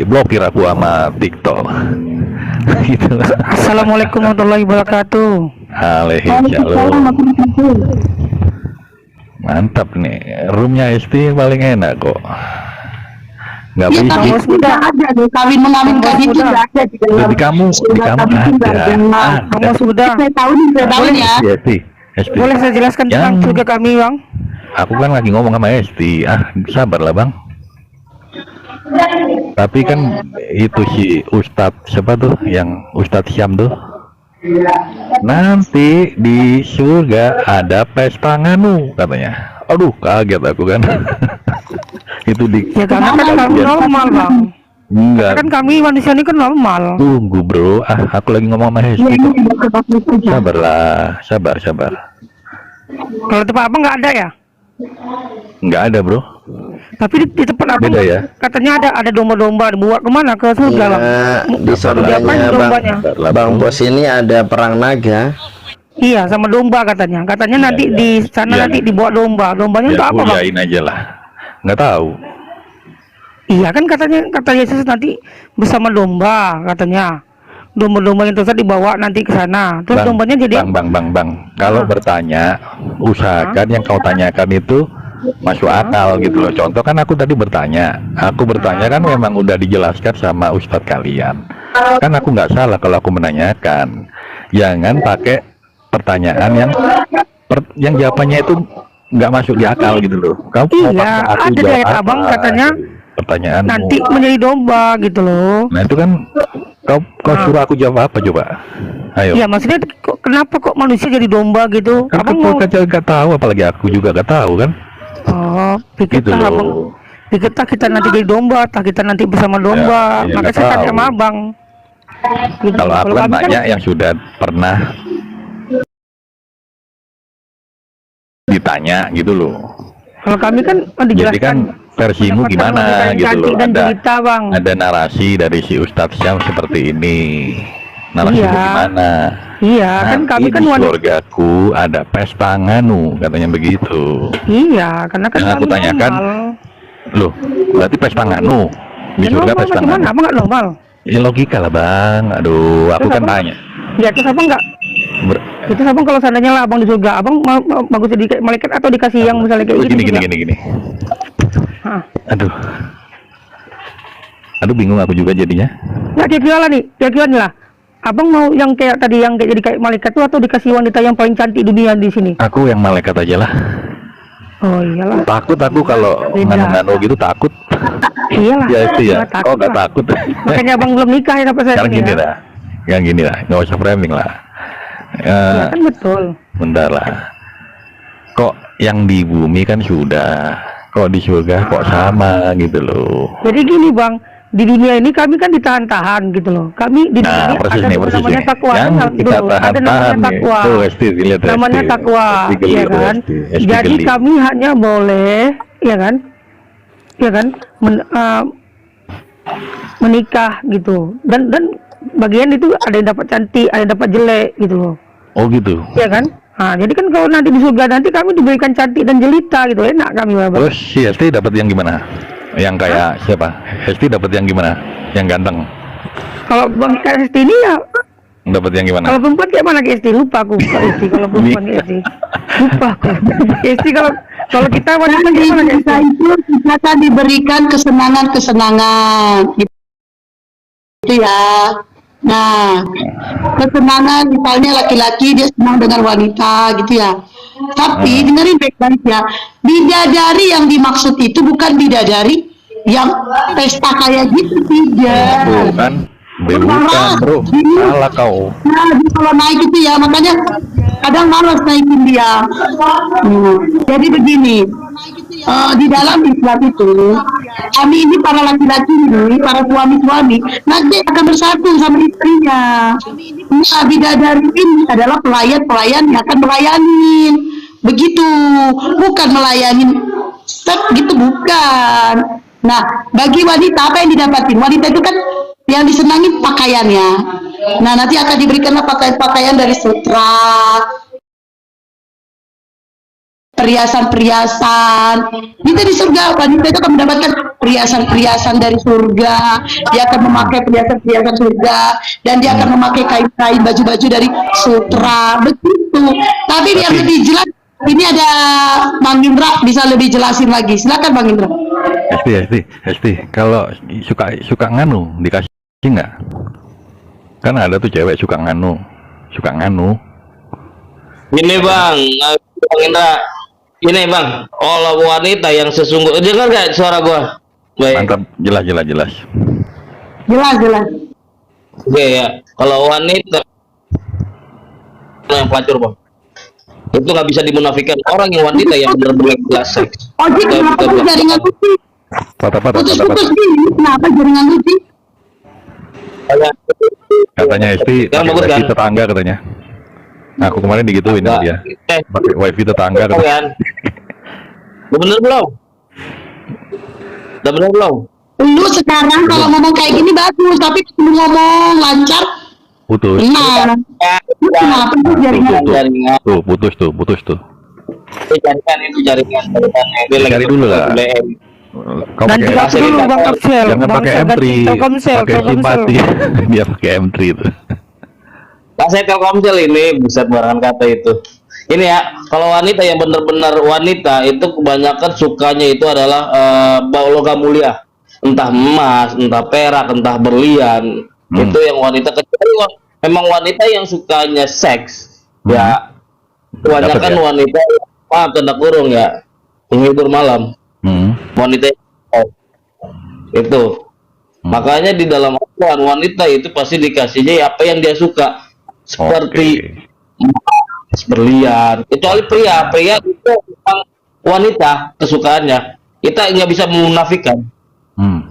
blokir aku sama TikTok. Gitu. Assalamualaikum warahmatullahi wabarakatuh. Alaihi shalom. Mantap nih, roomnya Hesti paling enak kok. Nggak Ya, berisik. tapi sudah ada loh kawin mengawinkan itu sudah ada di dalam. Di kamu surga kami ada. sudah ada. Kamu sudah. Saya tahu nih, saya tahu ya. Hesti, Hesti. Boleh saya jelaskan tentang Yang- surga kami, Bang? Aku kan lagi ngomong sama Hesti. Sabarlah bang. Tapi kan itu si Ustadz siapa tuh, yang Ustadz Syam tuh. Nanti di surga ada pesta nganu katanya. Aduh kaget aku kan. Itu di Ya karena kan kami normal, Bang. enggak. Kan kami manusia ini kan normal. Tunggu bro, aku lagi ngomong sama Ya Hesti ini kok. tidak sebab saja. Sabarlah, sabar. Kalau tempat Abang nggak ada ya? Nggak ada bro. Tapi di tempat Abang Beda ya? katanya ada domba-domba dibawa kemana? Ke surga, Bang. Ya, di surganya Diapain Bang, dombanya? Sabarlah, Bang bro. Bos ini ada perang naga. Iya, sama domba katanya. Katanya nanti di sana Iya. nanti dibawa domba. Dombanya untuk Ya apa, Bang? kuliahin aja lah. Nggak tahu. Iya kan katanya, kata Yesus nanti bersama domba katanya. Domba-domba yang tersebut dibawa nanti ke sana. Terus dombanya jadi bang. Kalau bertanya, usahakan yang kau tanyakan itu masuk akal gitu loh. Contoh kan aku tadi bertanya, kan memang udah dijelaskan sama ustadz kalian. Kan aku nggak salah kalau aku menanyakan. Jangan pakai pertanyaan yang jawabannya itu nggak masuk di akal gitu loh. Kau mau Iya, paksa aku ada jawab dari apa? Abang katanya Pertanyaan nanti menjadi domba gitu loh. Nah itu kan kau suruh aku jawab apa coba? Ayo. Iya maksudnya kenapa kok manusia jadi domba gitu? Kan Abang kau mau kan nggak tahu, apalagi aku juga nggak tahu kan? oh pikir Gitu kan abang loh. kita nanti jadi domba, entah kita nanti bersama domba. Ya, Maka nggak saya tanya tahu. sama abang. Gitu. Kalau aku kan kami banyak yang sudah pernah ditanya gitu loh. kalau kami kan Jadi dijelaskan. kan versimu pendapatan gimana wanita yang gitu cantik loh. dan jelita, Bang. Ada narasi dari si Ustadz Syam seperti ini. Narasimu Iya. gimana? Iya, kan Nanti kami kan di wanita. surgaku ada pesta nganu, katanya begitu. Iya, karena kan Yang aku kami tanyakan, normal. Loh, berarti pesta nganu di Ya, surga normal pesta gimana? nganu. Abang nggak normal? Ya logika lah bang. Aduh, aku Terus kan apa? tanya. Ya, terus abang nggak? Ber- Itu abang kalau seandainya lah abang di surga, abang bagus jadi kayak malaikat atau dikasih yang misalnya kayak gini, gitu? gini. Hah. Aduh. Aduh bingung aku juga jadinya. Nah, kira-kira lah nih, kira-kira nih lah. Abang mau yang kayak tadi yang kayak jadi kayak malaikat tuh atau dikasih wanita yang paling cantik dunia di sini? Aku yang malaikat aja lah. Oh iyalah. Takut aku kalau Beda. nganu-nganu gitu takut. Iyalah. Ya itu ya. Nggak Oh nggak lah. takut. Makanya abang belum nikah ya sampai saat Sekarang ini gini ya. lah. Yang gini lah. Nggak usah framing lah. Ya kan betul. Bentar lah. Kok yang di bumi kan sudah. Kok di surga kok sama gitu loh. Jadi gini bang, di dunia ini kami kan ditahan-tahan gitu loh. Kami di dunia Nah, ini persis ada nih, persis namanya nih. takwa. Yang Kan, kita dulu, ada namanya tahan-tahan nih. takwa. Tuh, Esti, dilihat Esti. Namanya takwa, Esti geli, ya tuh, kan? Esti Jadi geli. kami hanya boleh, ya kan? Ya kan? Menikah gitu. Dan bagian itu ada yang dapat cantik, ada yang dapat jelek gitu loh. Oh gitu. Ya kan? Nah, jadi kan kalau nanti di surga nanti kami diberikan cantik dan jelita gitu, enak kami bang. Terus si Esti dapat yang gimana? Yang kayak siapa? Esti dapat yang gimana? Yang ganteng. Kalau bang kayak Esti ini ya, Dapat yang gimana? kalau perempuan kayak mana kayak Esti? Lupa aku Kak Esti kalau perempuan kayak Esti. Lupa aku. Esti kalau kita wanita kayak mana kayak Kita Esti? itu kita akan diberikan kesenangan itu ya. Nah, kesenangan misalnya laki-laki dia senang dengan wanita gitu ya. Tapi dengerin baik-baik ya, bidadari yang dimaksud itu bukan bidadari yang pesta kayak gitu, tidak. Bukan. Bukan bro. Salah kau. Nah, dia kalau naik itu ya, makanya kadang malas naikin dia. Jadi begini, di dalam Islam itu, kami ini para laki-laki ini, para suami-suami, nanti akan bersatu sama istrinya. Nah, bidadari ini adalah pelayan-pelayan yang akan melayanin. Begitu, bukan melayanin gitu, bukan. Nah, bagi wanita apa yang didapatin? Wanita itu kan yang disenangi pakaiannya. Nah, nanti akan diberikanlah pakaian-pakaian dari sutra, perhiasan-perhiasan. Itu di surga wanita itu akan mendapatkan perhiasan-perhiasan dari surga. Dia akan memakai perhiasan-perhiasan surga dan dia akan memakai kain-kain, baju-baju dari sutra. Begitu. Tapi biar lebih jelas, ini ada Bang Indra bisa lebih jelasin lagi. Silakan Bang Indra. Esti, kalau suka nganu dikasih nggak? Kan ada tuh cewek suka nganu. Ini bang, Bang Indra, ini bang, kalau wanita yang sesungguhnya, dengar gak suara gua? Baik. Mantap, jelas. Jelas. Oke ya, kalau wanita yang pelacur bang, itu nggak bisa dimunafikan. Orang yang wanita yang benar-benar jelas seks. Oji, kenapa Nggak- jaringan Uci? Patah. Putus-putus gini, kenapa jaringan Uci? Kayak- Katanya Esti Yang pakai bagus, wifi kan? tetangga katanya. Aku kemarin digituin sama dia. Pakai wifi tetangga Tahu katanya. kan? Udah bener belum? Udah bener belum? Lu sekarang kalau ngomong kayak gini bagus, tapi lu ngomong lancar, Putus. nah, lu kenapa sih jaringan? Jaringan. Tuh, putus tuh. Itu jaringan. Cari dulu lah. Kau Dan pakai juga dulu bang Telkomsel, jangan Bang pakai Sel, M3, ganti Telkomsel, pakai simpati. Dia pakai M3 itu. Nah, saya Telkomsel ini bisa barangan kata itu. Ini ya, kalau wanita yang benar-benar wanita itu kebanyakan sukanya itu adalah logam mulia, entah emas, entah perak, entah berlian. Itu yang wanita kecuali memang wanita yang sukanya seks, ya kebanyakan Dapat ya? wanita tanda kurung ya menghibur malam. Wanita itu makanya di dalam Al-Quran wanita itu pasti dikasihnya apa yang dia suka, seperti emas, berlian. Kecuali pria itu memang wanita kesukaannya Kita nggak bisa memunafikan. Hmm.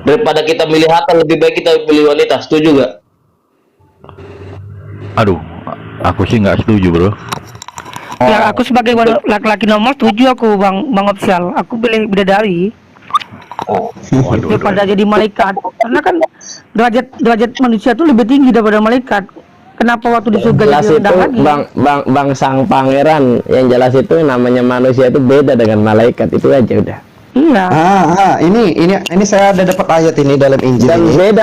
Daripada kita milih harta, lebih baik kita pilih wanita. Setuju gak? Aduh, aku sih nggak setuju, bro. Ya aku sebagai laki-laki nomor setuju aku Bang Opsial. Aku pilih bidadari Waduh, daripada jadi malaikat. Karena kan derajat manusia itu lebih tinggi daripada malaikat. Kenapa waktu di surga Jelas jadi itu rendah lagi? bang sang pangeran, yang jelas itu namanya manusia itu beda dengan malaikat, itu aja udah. Iya. Ini saya ada dapat ayat ini dalam Injil Dan ini. beda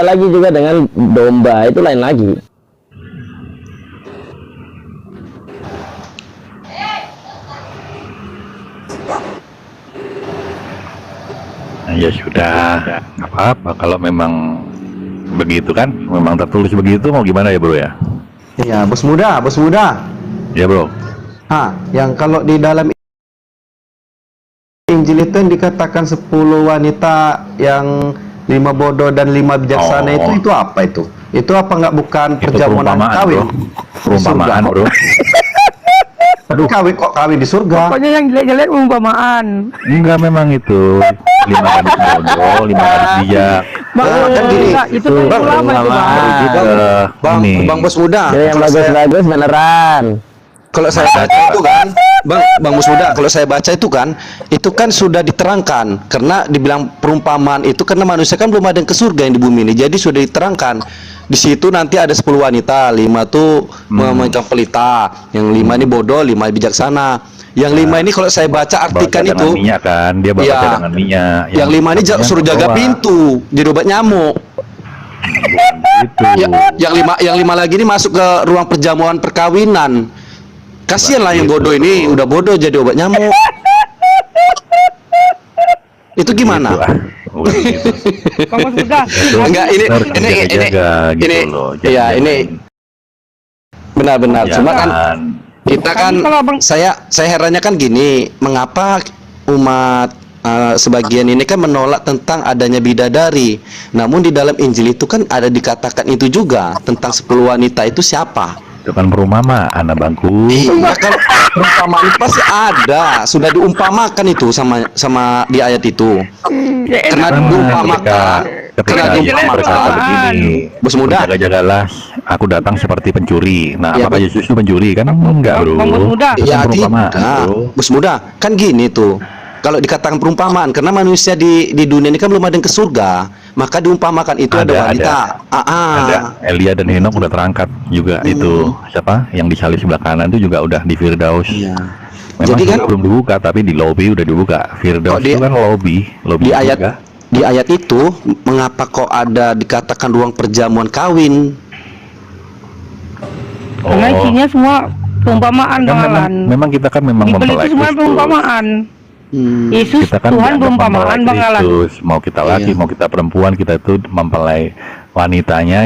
lagi juga dengan domba, itu lain lagi. Nah, ya sudah, nggak apa-apa kalau memang begitu kan, memang tertulis begitu, mau gimana ya, bro ya? Iya, bos muda. Ya, bro. Yang kalau di dalam Injil itu yang dikatakan 10 wanita yang 5 bodoh dan 5 bijaksana, Oh. itu apa itu? Itu apa nggak bukan Itu perjamuan perumpamaan, kawin? bro. Perumpamaan, Surga. bro. Aduh, kawin di surga. Pokoknya yang jelek-jelek umpamaan. Enggak, memang itu 5 gadis bodoh, 5 gadis bijak. Bang, kan gini. itu tuh Bang, ulama itu Bang. Jadi Bang, ini. bang bos muda. Jadi yang Kalau saya- bagus-bagus beneran. Kalau saya baca itu kan, bang Mus Muda, kalau saya baca itu kan sudah diterangkan, karena dibilang perumpamaan itu karena manusia kan belum ada yang ke surga yang di bumi ini, jadi sudah diterangkan. Di situ nanti ada 10 wanita, 5 tuh memegang pelita, yang 5 ini bodoh, 5 bijaksana. Yang 5 ini kalau saya baca Bawa artikan cadangan itu, minyak kan, dia bawa Iya. cadangan minyak. yang 5 ini satunya suruh jaga bawa. pintu, jadi obat nyamuk. Gitu. Yang lima lagi ini masuk ke ruang perjamuan perkawinan. Kasihan lah yang bodoh ini, udah bodoh jadi obat nyamuk. Itu gimana? Gitu, ah. Udah gitu. Bang Bos Muda. Enggak, ini Harus jaga-jaga gitu ini loh, iya, jangan- ini benar-benar. Cuma kan Jangan. kita kan, Tapi kalau Bang- saya herannya kan gini, mengapa umat sebagian ini kan menolak tentang adanya bidadari. Namun di dalam Injil itu kan ada dikatakan itu juga tentang 10 wanita itu siapa? Itu kan perumpamaan, anak bangku. Iya, kalau perumpamaan itu pasti ada, sudah diumpamakan itu sama di ayat itu. Karena Sama diumpamakan, ketika karena Yesus diumpamakan. berkata begini, Bos muda. jaga-jagalah, aku datang seperti pencuri. Nah, Iya, apakah Yesus itu pencuri? Kan enggak, bro. Bang Bos Muda. Itu Ya kan perumpamaan, tidak, bro. bos muda, kan gini tuh. Kalau dikatakan perumpamaan, karena manusia di dunia ini kan belum ada yang ke surga, maka diumpamakan itu ada wanita. Ada Elia dan Henok udah terangkat juga, itu siapa yang disalib sebelah kanan itu juga udah di Firdaus. Iya. Memang Jadi kan surga belum dibuka, tapi di lobby udah dibuka. Firdaus Kok di- itu kan lobby di ayat surga. di ayat itu, mengapa kok ada dikatakan ruang perjamuan kawin? Karena isinya semua perumpamaan Kan Bang memang, Alan. memang kita kan memang Bibel mempelai itu semua Kristus. perumpamaan. Yesus Kita kan Tuhan dianggap perumpamaan mempelai Bang Alan. Kristus. Mau kita laki, Iya. mau kita perempuan, kita itu mempelai wanitanya.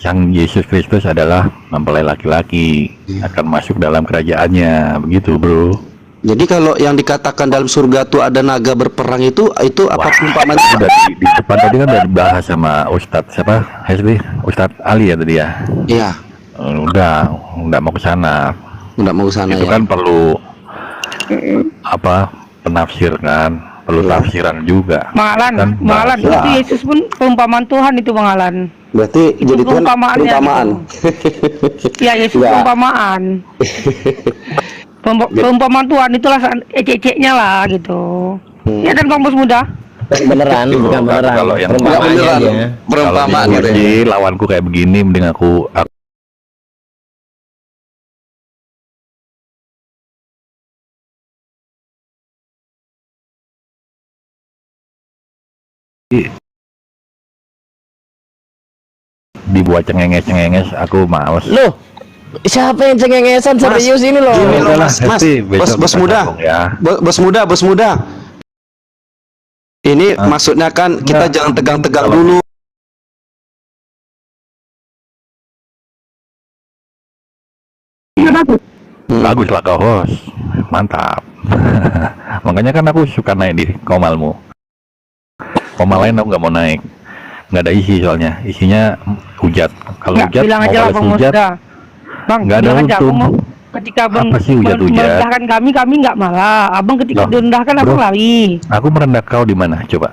Yang Yesus Kristus adalah mempelai laki-laki, akan masuk dalam kerajaannya, begitu, bro. Jadi kalau yang dikatakan dalam surga tuh ada naga berperang itu apa perumpamaan? Udah di depan tadi kan udah dibahas sama Ustadz siapa? Hasbi, Ustadz Ali ya tadi ya. Iya, Udah mau ke sana. nggak mau ke sana Itu ya. kan perlu apa? Penafsir kan, perlu tafsiran juga. Bang Alan, Kan Bang Alan, bahasa. itu Yesus pun perumpamaan Tuhan itu Bang Alan. Berarti Itu jadi Tuhan perumpamaannya perumpamaan. Ya Yesus Enggak. perumpamaan. Perumpamaan Tuhan itulah ecek-eceknya lah gitu. Ya kan Bang Bos Muda? Beneran, Gitu, bukan beneran. kalau yang Perumpamaannya beneran. dia. Perumpamaan kalau gitu ya. diuji lawanku kayak begini, mending aku dibuat cengenges-cengenges, aku males. Loh, siapa yang cengengesan serius ini loh? Gini loh, Udahlah, Mas, Hesti, besok bos kita muda, sambung ya. bos muda. Ini maksudnya kan kita Enggak. jangan tegang-tegang Kalau- dulu. Bagus lah kau host, mantap. Makanya kan aku suka naik di komalmu. Komal lain aku nggak mau naik, nggak ada isi soalnya. Isinya hujat. Kalau Nggak, hujat bilang mau aja lah balas Bang Bos hujat, Muda. Bang, nggak ada bilang aja aku untung. mau ketika abang Apa sih hujat-hujat? merendahkan kami nggak marah. Abang ketika Loh, direndahkan abang bro. lari. Aku merendah kau di mana? Coba.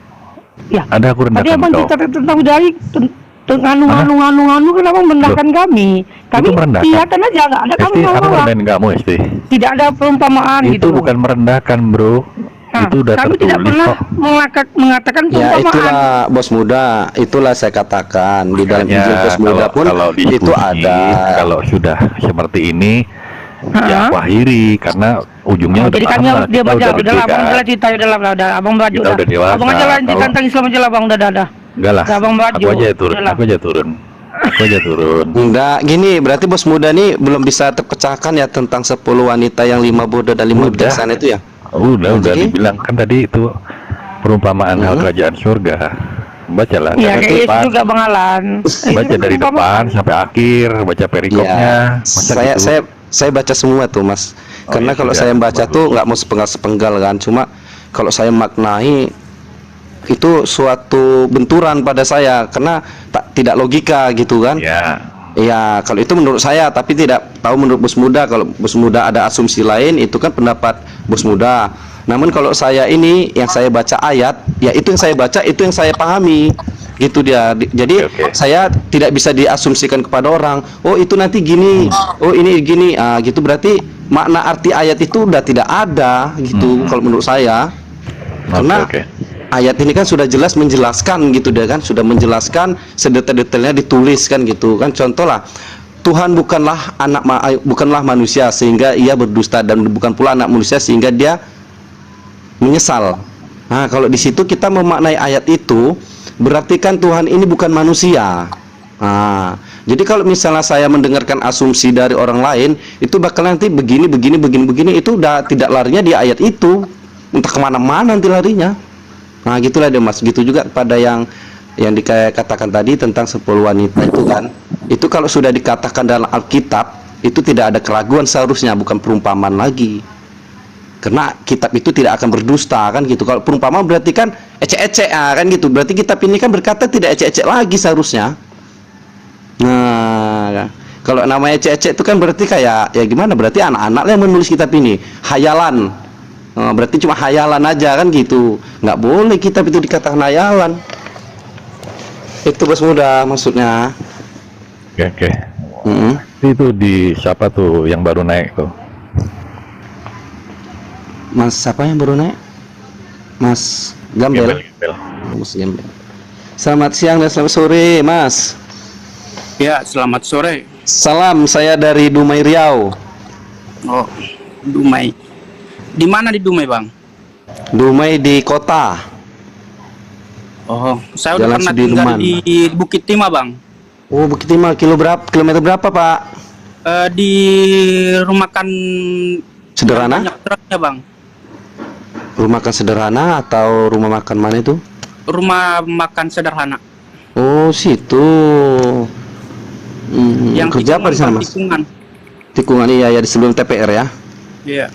Ya. Ada aku Tadi rendahkan abang kau. cerita tentang dari nganu kan abang merendahkan kami. Kami merendahkan. kelihatan aja nggak ada kamu Esti, aku marah. merendahin kamu, Esti. Tidak ada perumpamaan Itu gitu. bukan merendahkan, bro. Nah, Itu udah kami tidak tertulis pernah kok. mengatakan Ya perumpamaan. itulah bos muda, itulah saya katakan di dalam Makanya Injil bos muda pun kalau itu diskusi, ada. kalau sudah seperti ini ya Ha-ha. akhiri, karena ujungnya udah Jadi paham kami lah, dia kita baca udah udah gede lah abang kan. udah cerita udah abang baju Kita dah. udah dewasa, Abang aja lanjut kalau- tentang Islam aja lah abang dah. Enggak lah, Udah, Abang Baju. aku aja turun, Udah lah. aku aja turun. Aku aja turun. Enggak, gini berarti bos muda nih belum bisa terpecahkan ya tentang 10 wanita yang 5 bodoh dan 5 Udah. bijaksana itu ya? Udah Jadi? dibilang kan tadi itu perumpamaan hal kerajaan surga. Bacalah Iya dari kayak itu depan, juga Bang Alan. baca dari depan sampai akhir, baca perikopnya. Ya, Masa saya gitu? saya baca semua tuh mas. Oh, Karena ya kalau sudah, saya baca bagus. tuh nggak mau sepenggal kan. Cuma kalau saya maknai itu suatu benturan pada saya karena tidak logika gitu kan. Ya, Ya, kalau itu menurut saya, tapi tidak tahu menurut bos muda. Kalau bos muda ada asumsi lain, itu kan pendapat bos muda. Namun kalau saya ini, yang saya baca ayat, ya itu yang saya baca, itu yang saya pahami. Gitu dia. Jadi Oke. saya tidak bisa diasumsikan kepada orang. Oh itu nanti gini, oh ini gini. Ah, gitu berarti makna arti ayat itu udah tidak ada gitu. Kalau menurut saya, karena oke. ayat ini kan sudah jelas menjelaskan gitu dia kan, sudah menjelaskan sedetail-detailnya dituliskan gitu kan. Contoh lah, Tuhan bukanlah bukanlah manusia sehingga ia berdusta, dan bukan pula anak manusia sehingga dia menyesal. Nah, kalau di situ kita memaknai ayat itu, berarti kan Tuhan ini bukan manusia. Nah, jadi kalau misalnya saya mendengarkan asumsi dari orang lain, itu bakal nanti begini, itu udah tidak larinya di ayat itu, entah kemana-mana nanti larinya. Nah, gitulah dia mas. Gitu juga pada yang dikatakan tadi tentang 10 wanita itu kan, itu kalau sudah dikatakan dalam Alkitab, itu tidak ada keraguan seharusnya, bukan perumpamaan lagi. Karena kitab itu tidak akan berdusta kan gitu. Kalau perumpamaan berarti kan ecek-ecek kan gitu. Berarti kitab ini kan berkata tidak ecek-ecek lagi seharusnya. Nah, kalau namanya ecek-ecek itu kan berarti kayak ya gimana? Berarti anak-anak yang menulis kitab ini hayalan. Berarti cuma hayalan aja kan gitu. Nggak boleh kitab itu dikatakan hayalan. Itu bos muda maksudnya. Oke. Mm-mm. Itu di siapa tuh yang baru naik tuh? Mas siapa yang baru naik? Mas Gambel. Gembel. Mas Gambel. Selamat siang dan selamat sore, Mas. Ya, selamat sore. Salam, saya dari Dumai Riau. Oh, Dumai. Di mana di Dumai, Bang? Dumai di kota. Oh, saya udah Jalan pernah Sudirman. tinggal di Bukit Timah, Bang. Oh, Bukit Timah, kilometer berapa, Pak? Di rumah makan Sederhana? banyak truknya, Bang. Rumah makan sederhana atau rumah makan mana itu? Rumah makan sederhana. Oh, situ. Yang Kerja apa di sana, Mas? Tikungan. Tikungan, iya ya, di sebelum TPR ya. Iya.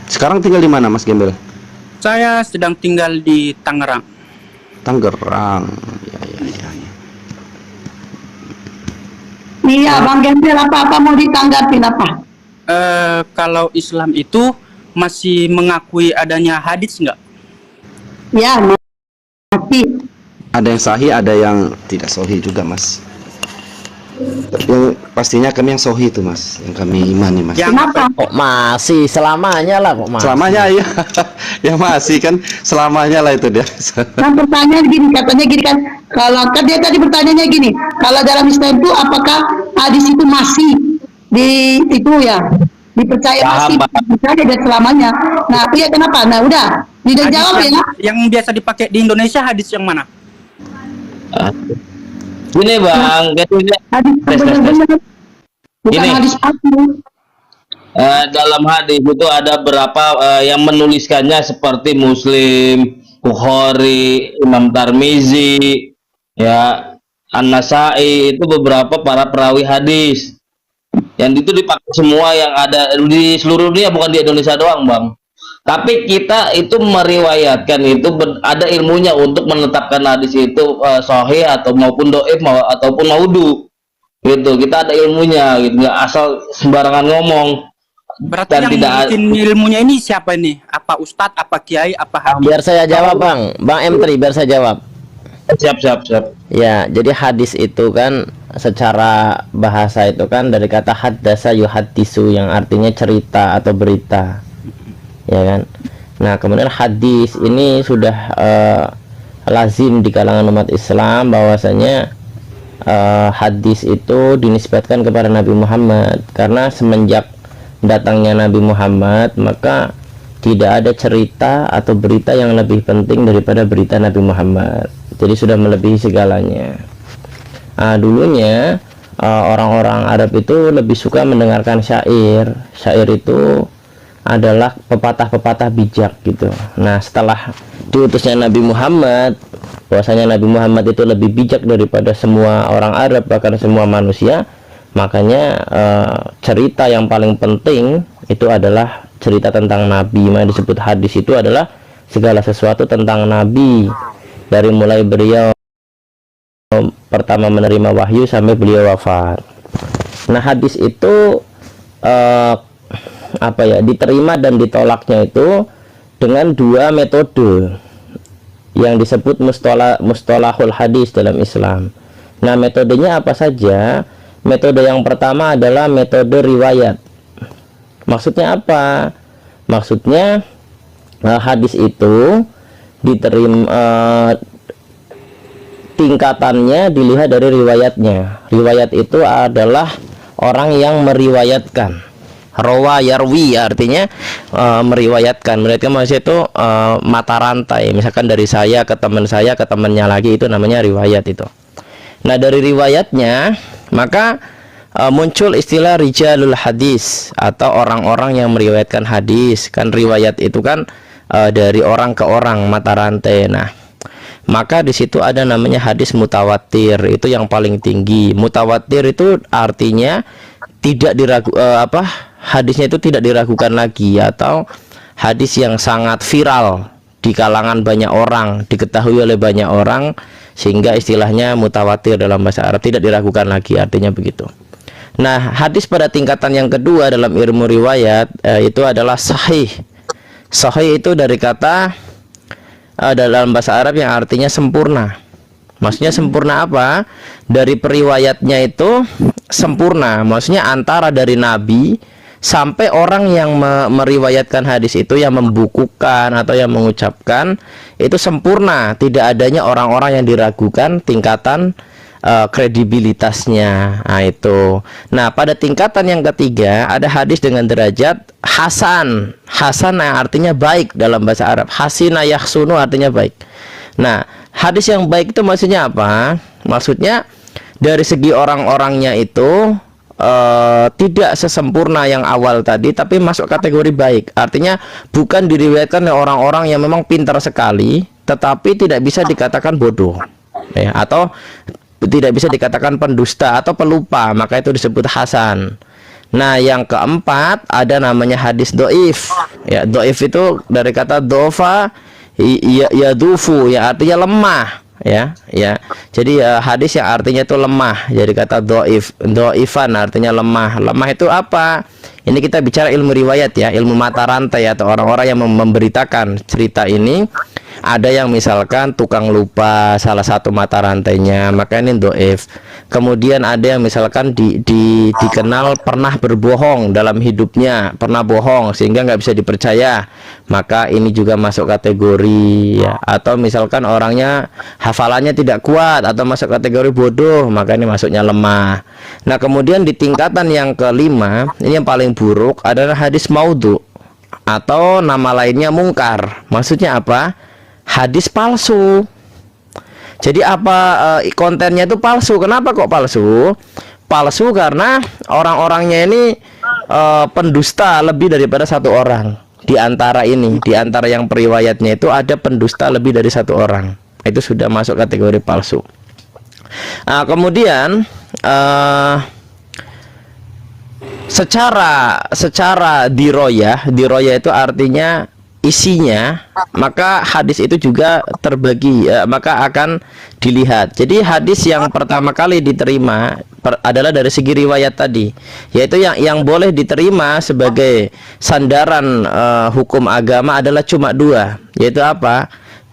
Sekarang tinggal di mana, Mas Gembel? Saya sedang tinggal di Tangerang. Tangerang. Ya. Iya, Bang Gembel, apa-apa mau ditanggapin apa? Kalau Islam itu masih mengakui adanya hadis nggak? Ya, masih. Ada yang sahih, ada yang tidak sahih juga, Mas. Yang pastinya kami yang sahih itu, Mas. Yang kami imani, Mas. Yang Kenapa? Kok masih selamanya lah kok masih. Selamanya ya. Ya masih kan selamanya lah itu dia. Nah, pertanyaan gini, katanya gini kan, kalau kan dia tadi pertanyaannya gini, kalau dalam Islam itu apakah hadis itu masih di itu ya dipercaya Paham, masih paham. dipercaya dan selamanya? Nah, iya kenapa? Nah, udah, tidak hadis jawab ya. yang biasa dipakai di Indonesia hadis yang mana? Gini bang, Hadis Tes, benar-benar bukan Gini. hadis palsu. dalam hadis itu ada berapa yang menuliskannya seperti Muslim, Bukhari, Imam Tirmizi, ya, An-Nasai, itu beberapa para perawi hadis. Yang itu dipakai semua yang ada di seluruh dunia, bukan di Indonesia doang, Bang. Tapi kita itu meriwayatkan itu ada ilmunya untuk menetapkan hadis itu sahih atau maupun dhaif ataupun maudhu. gitu. Kita ada ilmunya gitu, nggak asal sembarangan ngomong. Berarti Dan yang tidak bikin ilmunya ini siapa ini? Apa ustadz, apa kiai, apa habib? Biar saya jawab Bang M3, biar saya jawab. Siap. Ya, jadi hadis itu kan secara bahasa itu kan dari kata haddasa yuhaddisu yang artinya cerita atau berita. Ya kan? Nah, kemudian hadis ini sudah lazim di kalangan umat Islam bahwasanya hadis itu dinisbatkan kepada Nabi Muhammad, karena semenjak datangnya Nabi Muhammad maka tidak ada cerita atau berita yang lebih penting daripada berita Nabi Muhammad. Jadi sudah melebihi segalanya. Dulunya orang-orang Arab itu lebih suka mendengarkan syair. Syair itu adalah pepatah-pepatah bijak gitu. Nah, setelah diutusnya Nabi Muhammad, bahwasanya Nabi Muhammad itu lebih bijak daripada semua orang Arab, bahkan semua manusia, makanya cerita yang paling penting itu adalah cerita tentang Nabi. Yang disebut hadis itu adalah segala sesuatu tentang Nabi, dari mulai beliau pertama menerima wahyu sampai beliau wafat. Nah, hadis itu diterima dan ditolaknya itu dengan dua metode yang disebut mustalahul hadis dalam Islam. Nah, metodenya apa saja? Metode yang pertama adalah metode riwayat. Maksudnya apa? Maksudnya hadis itu diterima, tingkatannya dilihat dari riwayatnya. Riwayat itu adalah orang yang meriwayatkan. Rawa yarwi artinya meriwayatkan. Meriwayatkan maksudnya itu mata rantai. Misalkan dari saya ke teman saya ke temannya lagi, itu namanya riwayat itu. Nah, dari riwayatnya maka muncul istilah rijalul hadis atau orang-orang yang meriwayatkan hadis. Kan riwayat itu kan dari orang ke orang, mata rantai. Nah, maka di situ ada namanya hadis mutawatir, itu yang paling tinggi. Mutawatir itu artinya tidak hadisnya itu tidak diragukan lagi, atau hadis yang sangat viral di kalangan banyak orang, diketahui oleh banyak orang, sehingga istilahnya mutawatir dalam bahasa Arab, tidak diragukan lagi, artinya begitu. Nah, hadis pada tingkatan yang kedua dalam ilmu riwayat itu adalah sahih. Sahih itu dari kata dalam bahasa Arab yang artinya sempurna. Maksudnya sempurna apa? Dari periwayatnya itu sempurna. Maksudnya antara dari Nabi sampai orang yang meriwayatkan hadis itu, yang membukukan atau yang mengucapkan, itu sempurna. Tidak adanya orang-orang yang diragukan tingkatan kredibilitasnya. Nah, itu. Nah, pada tingkatan yang ketiga ada hadis dengan derajat hasan. Hasan yang artinya baik dalam bahasa Arab. Hasina yahsunu artinya baik. Nah, hadis yang baik itu maksudnya apa? Maksudnya dari segi orang-orangnya itu tidak sesempurna yang awal tadi, tapi masuk kategori baik. Artinya bukan diriwayatkan oleh orang-orang yang memang pintar sekali, tetapi tidak bisa dikatakan bodoh, ya, atau tidak bisa dikatakan pendusta atau pelupa, maka itu disebut hasan. Nah, yang keempat ada namanya hadis doif. Ya, doif itu dari kata dofa yadufu, ya artinya lemah. Ya. Jadi hadis yang artinya itu lemah. Jadi kata doifan artinya lemah. Lemah itu apa? Ini kita bicara ilmu riwayat ya, ilmu mata rantai atau orang-orang yang memberitakan cerita ini. Ada yang misalkan tukang lupa salah satu mata rantainya, maka ini doif. Kemudian ada yang misalkan dikenal pernah berbohong dalam hidupnya, pernah bohong sehingga nggak bisa dipercaya, maka ini juga masuk kategori ya. Atau misalkan orangnya hafalannya tidak kuat atau masuk kategori bodoh, maka ini masuknya lemah. Nah, kemudian di tingkatan yang kelima, ini yang paling buruk adalah hadis maudhu atau nama lainnya mungkar. Maksudnya apa? Hadis palsu. Jadi apa kontennya itu palsu. Kenapa kok palsu? Palsu karena orang-orangnya ini pendusta lebih daripada satu orang. Di antara yang periwayatnya itu ada pendusta lebih dari satu orang. Itu sudah masuk kategori palsu. Nah, kemudian secara diroyah itu artinya isinya, maka hadis itu juga terbagi, maka akan dilihat. Jadi hadis yang pertama kali diterima adalah dari segi riwayat tadi, yaitu yang boleh diterima sebagai sandaran hukum agama adalah cuma dua, yaitu apa?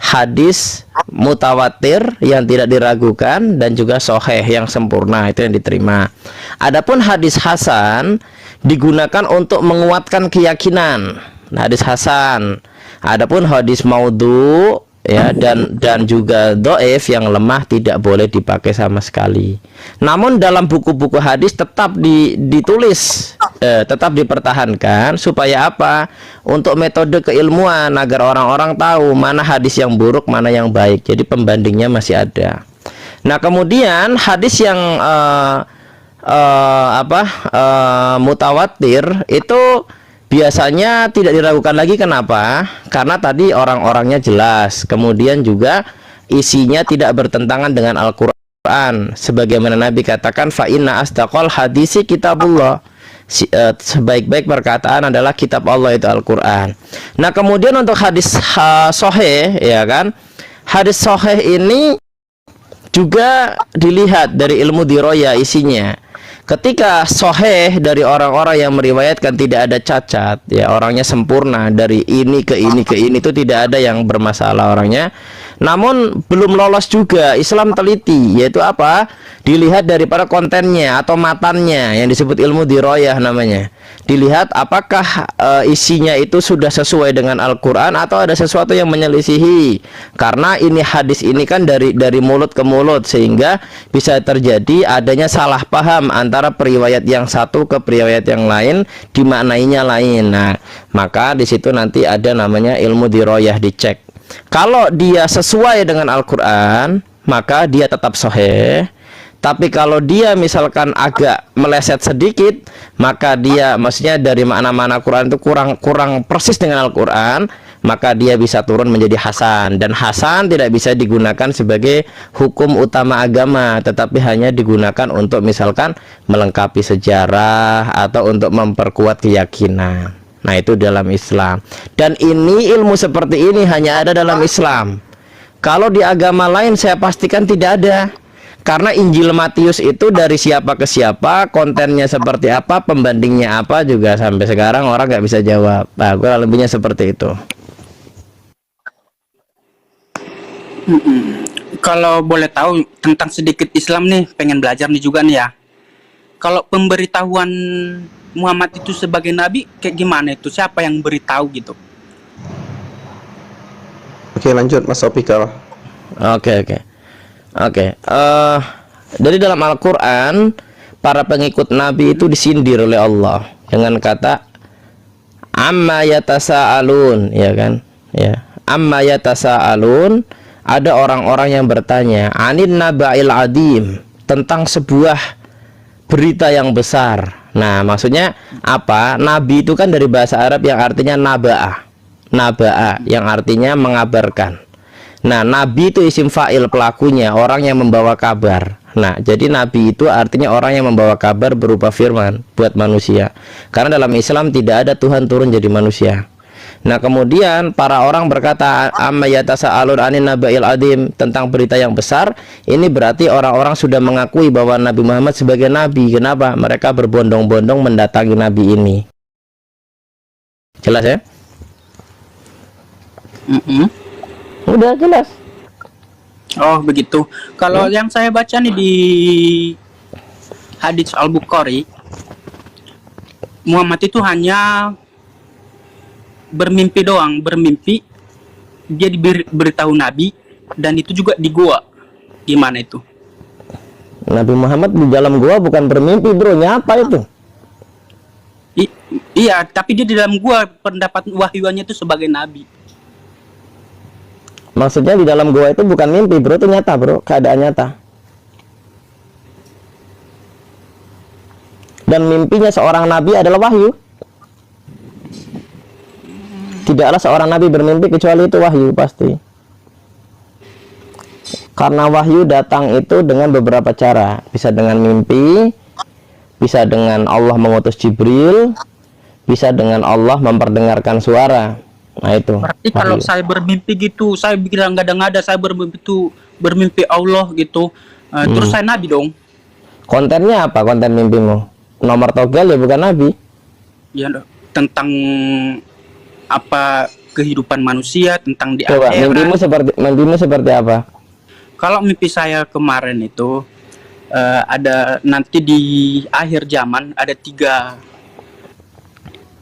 Hadis mutawatir yang tidak diragukan dan juga sahih yang sempurna, itu yang diterima. Adapun hadis hasan digunakan untuk menguatkan keyakinan, hadis hasan. Adapun hadis maudhu ya dan juga dhaif yang lemah tidak boleh dipakai sama sekali. Namun dalam buku-buku hadis tetap ditulis, tetap dipertahankan supaya apa? Untuk metode keilmuan agar orang-orang tahu mana hadis yang buruk, mana yang baik. Jadi pembandingnya masih ada. Nah, kemudian hadis yang mutawatir itu biasanya tidak diragukan lagi. Kenapa? Karena tadi orang-orangnya jelas, kemudian juga isinya tidak bertentangan dengan Al-Quran. Sebagaimana Nabi katakan, fa inna asdaqal hadisi kitabullah, sebaik-baik perkataan adalah kitab Allah, itu Al-Quran. Nah, kemudian untuk hadis sahih, ya kan, hadis sahih ini juga dilihat dari ilmu diroya isinya. Ketika sahih dari orang-orang yang meriwayatkan tidak ada cacat, ya orangnya sempurna dari ini ke ini ke ini, itu tidak ada yang bermasalah orangnya. Namun belum lolos juga, Islam teliti, yaitu apa? Dilihat daripada kontennya atau matannya, yang disebut ilmu diroyah namanya. Dilihat apakah isinya itu sudah sesuai dengan Al-Quran atau ada sesuatu yang menyelisihi. Karena ini hadis ini kan dari mulut ke mulut, sehingga bisa terjadi adanya salah paham antara periwayat yang satu ke periwayat yang lain, dimaknainya lain. Nah, maka di situ nanti ada namanya ilmu diroyah, dicek. Kalau dia sesuai dengan Al-Quran, maka dia tetap sahih. Tapi kalau dia misalkan agak meleset sedikit, maka dia maksudnya dari makna-makna Quran itu kurang persis dengan Al-Quran, maka dia bisa turun menjadi hasan. Dan hasan tidak bisa digunakan sebagai hukum utama agama, tetapi hanya digunakan untuk misalkan melengkapi sejarah atau untuk memperkuat keyakinan. Nah, itu dalam Islam. Dan ini ilmu seperti ini hanya ada dalam Islam. Kalau di agama lain saya pastikan tidak ada. Karena Injil Matius itu dari siapa ke siapa, kontennya seperti apa, pembandingnya apa, juga sampai sekarang orang nggak bisa jawab. Nah, kurang lebihnya seperti itu. Kalau boleh tahu tentang sedikit Islam nih, pengen belajar nih juga nih ya. Kalau pemberitahuan Muhammad itu sebagai nabi kayak gimana itu? Siapa yang beritahu gitu? Oke, lanjut Mas Opikal. Oke. Dari dalam Al-Quran, para pengikut Nabi itu disindir oleh Allah dengan kata amma yatasa'alun, ya kan? Ya, amma yatasa'alun, ada orang-orang yang bertanya anin naba'il adim, tentang sebuah berita yang besar. Nah, maksudnya apa? Nabi itu kan dari bahasa Arab yang artinya naba'ah. Naba'ah yang artinya mengabarkan. Nah, nabi itu isim fa'il, pelakunya, orang yang membawa kabar. Nah, jadi nabi itu artinya orang yang membawa kabar berupa firman buat manusia. Karena dalam Islam tidak ada Tuhan turun jadi manusia. Nah, kemudian para orang berkata amma yatasa'alun anin naba'il adim, tentang berita yang besar. Ini berarti orang-orang sudah mengakui bahwa Nabi Muhammad sebagai nabi. Kenapa? Mereka berbondong-bondong mendatangi nabi ini. Jelas ya? Udah jelas. Oh, begitu. Kalau yang saya baca nih di hadits Al-Bukhari, Muhammad itu hanya bermimpi doang, bermimpi dia diberitahu Nabi, dan itu juga di gua. Gimana itu? Nabi Muhammad di dalam gua bukan bermimpi, bro. Nyapa itu? Iya, tapi dia di dalam gua, pendapat wahyuannya itu sebagai Nabi. Maksudnya di dalam gua itu bukan mimpi, bro, itu nyata, bro, keadaan nyata. Dan mimpinya seorang nabi adalah wahyu. Tidaklah seorang nabi bermimpi kecuali itu wahyu, pasti. Karena wahyu datang itu dengan beberapa cara. Bisa dengan mimpi, bisa dengan Allah mengutus Jibril, bisa dengan Allah memperdengarkan suara. Nah itu. Berarti kalau wahyu. saya bermimpi gitu, saya bilang ngada-ngada saya bermimpi itu bermimpi Allah gitu. Terus saya nabi dong. Kontennya apa konten mimpimu? Nomor togel ya bukan nabi. Ya tentang apa kehidupan manusia, tentang di Coba akhirat. mimpimu seperti apa? Kalau mimpi saya kemarin itu ada nanti di akhir zaman ada 3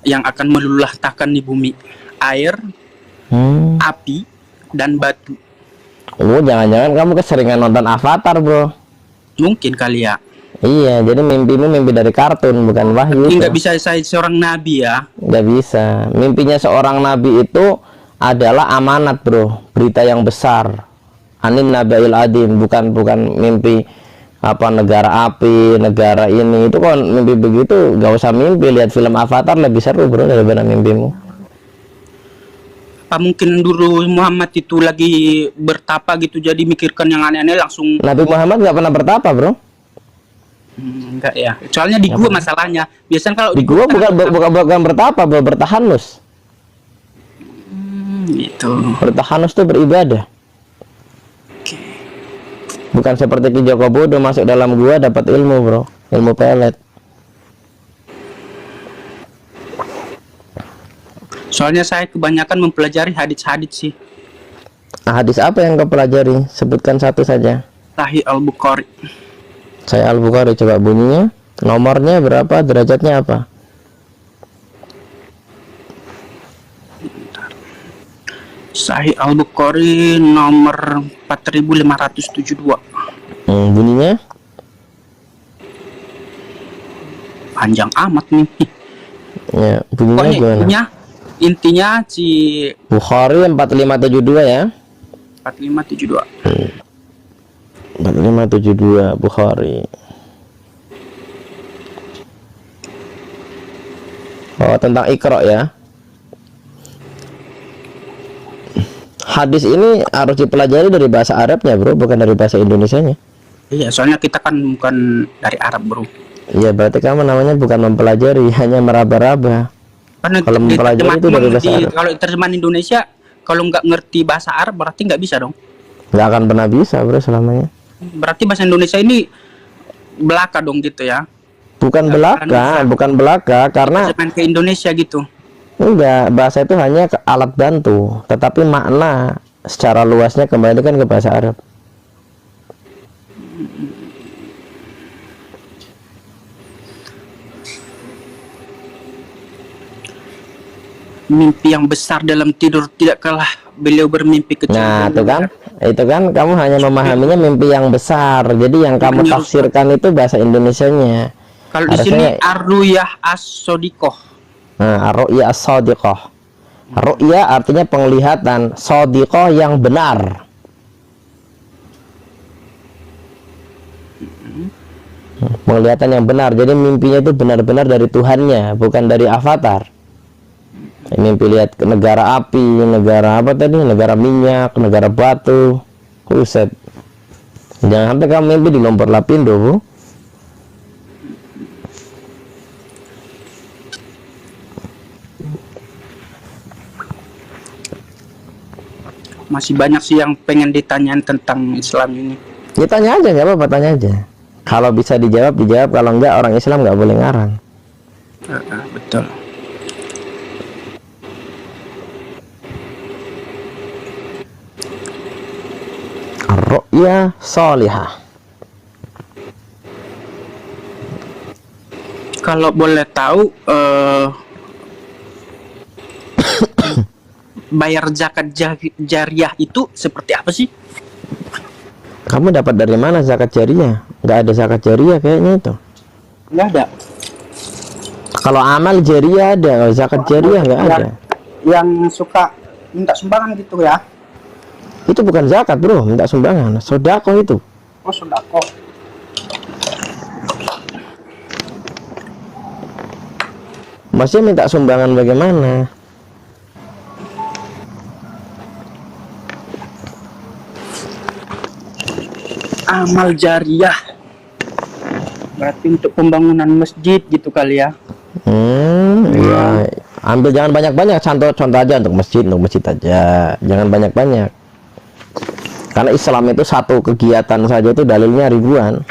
yang akan meluluhlahkan di bumi, air, api, dan batu. Oh, jangan-jangan kamu keseringan nonton Avatar, bro. Mungkin kali ya. Iya, jadi mimpimu mimpi dari kartun, bukan wahyu. Tapi nggak bisa saya seorang nabi ya. Nggak bisa. Mimpinya seorang nabi itu adalah amanat, bro. Berita yang besar. Anin nabail adim, bukan mimpi apa negara api, negara ini. Itu kan mimpi begitu, nggak usah mimpi. Lihat film Avatar lebih seru, bro, daripada mimpimu. Apa mungkin dulu Muhammad itu lagi bertapa gitu, jadi mikirkan yang aneh-aneh langsung. Nabi Muhammad nggak pernah bertapa, bro. Enggak ya. Soalnya di gua masalahnya. Biasanya kalau Di gua bukan bertapa, bro, bertahanus. Gitu. Bertahanus itu beribadah. Bukan seperti Ki Joko Bodo masuk dalam gua dapat ilmu, bro, ilmu pelet. Soalnya saya kebanyakan mempelajari hadits-hadits sih. Hadis apa yang kau pelajari? Sebutkan satu saja. Sahih Al-Bukhari. Saya Al-Bukhari, coba bunyinya, nomornya berapa, derajatnya apa? Sahih Al-Bukhari nomor 4572. Bunyinya? Panjang amat nih. Ya, bunyinya Pokoknya gimana? intinya si Bukhari 4572 ya. 4572. 4572 Bukhari. Oh, tentang Iqra ya. Hadis ini harus dipelajari dari bahasa Arabnya, bro, bukan dari bahasa Indonesianya. Iya, soalnya kita kan bukan dari Arab, bro. Iya, berarti kamu namanya bukan mempelajari, hanya meraba-raba. Karena Kalau mempelajari itu dari bahasa Arab. kalau terjemahan Indonesia, kalau nggak ngerti bahasa Arab berarti nggak bisa dong. Nggak akan pernah bisa, bro, selamanya. Berarti bahasa Indonesia ini belaka dong gitu ya. Bukan Nggak belaka, karena terjemahan ke Indonesia gitu. enggak, bahasa itu hanya alat bantu, tetapi makna secara luasnya kembalikan ke bahasa Arab. Mimpi yang besar dalam tidur, tidak kalah beliau bermimpi kecil. Nah, itu kan kamu hanya memahaminya mimpi yang besar. Jadi yang kamu tafsirkan itu bahasa Indonesianya. Kalau di sini ar-ruyah as-sodiqoh. Nah, ar-ru'ya as-sadiqah. Ru'ya artinya penglihatan, sadiqah yang benar. Penglihatan yang benar. Jadi mimpinya itu benar-benar dari Tuhannya, bukan dari avatar. Mimpi lihat ke negara api, negara apa tadi? Negara minyak, negara batu. Buset. Jangan sampai kamu mimpi di Lompor Lapindo, Bu. Masih banyak sih yang pengen ditanyain tentang Islam ini. Ya tanya aja, nggak apa-apa, tanya aja. Kalau bisa dijawab, dijawab. Kalau enggak, orang Islam nggak boleh ngarang. Betul. Ar-ru'ya sholihah. Kalau boleh tahu, bayar zakat jariah itu seperti apa sih? Kamu dapat dari mana zakat jariah? Nggak ada zakat jariah kayaknya itu. Nggak ada. Kalau amal jariah ada, kalau zakat jariah nggak ada. Yang suka minta sumbangan gitu ya? Itu bukan zakat, bro, minta sumbangan. Sodako itu. Oh, sodako. Maksudnya minta sumbangan bagaimana? Amal jariah. Berarti untuk pembangunan masjid gitu kali ya? Ya. Ambil jangan banyak-banyak, contoh aja untuk masjid aja, jangan banyak-banyak. Karena Islam itu satu kegiatan saja itu dalilnya ribuan.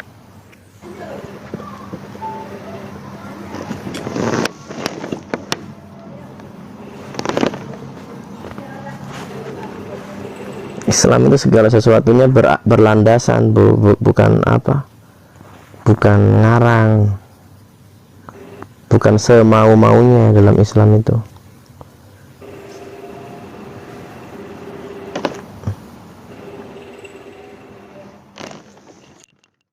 Islam itu segala sesuatunya berlandasan, bukan apa? Bukan ngarang. Bukan semau-maunya dalam Islam itu.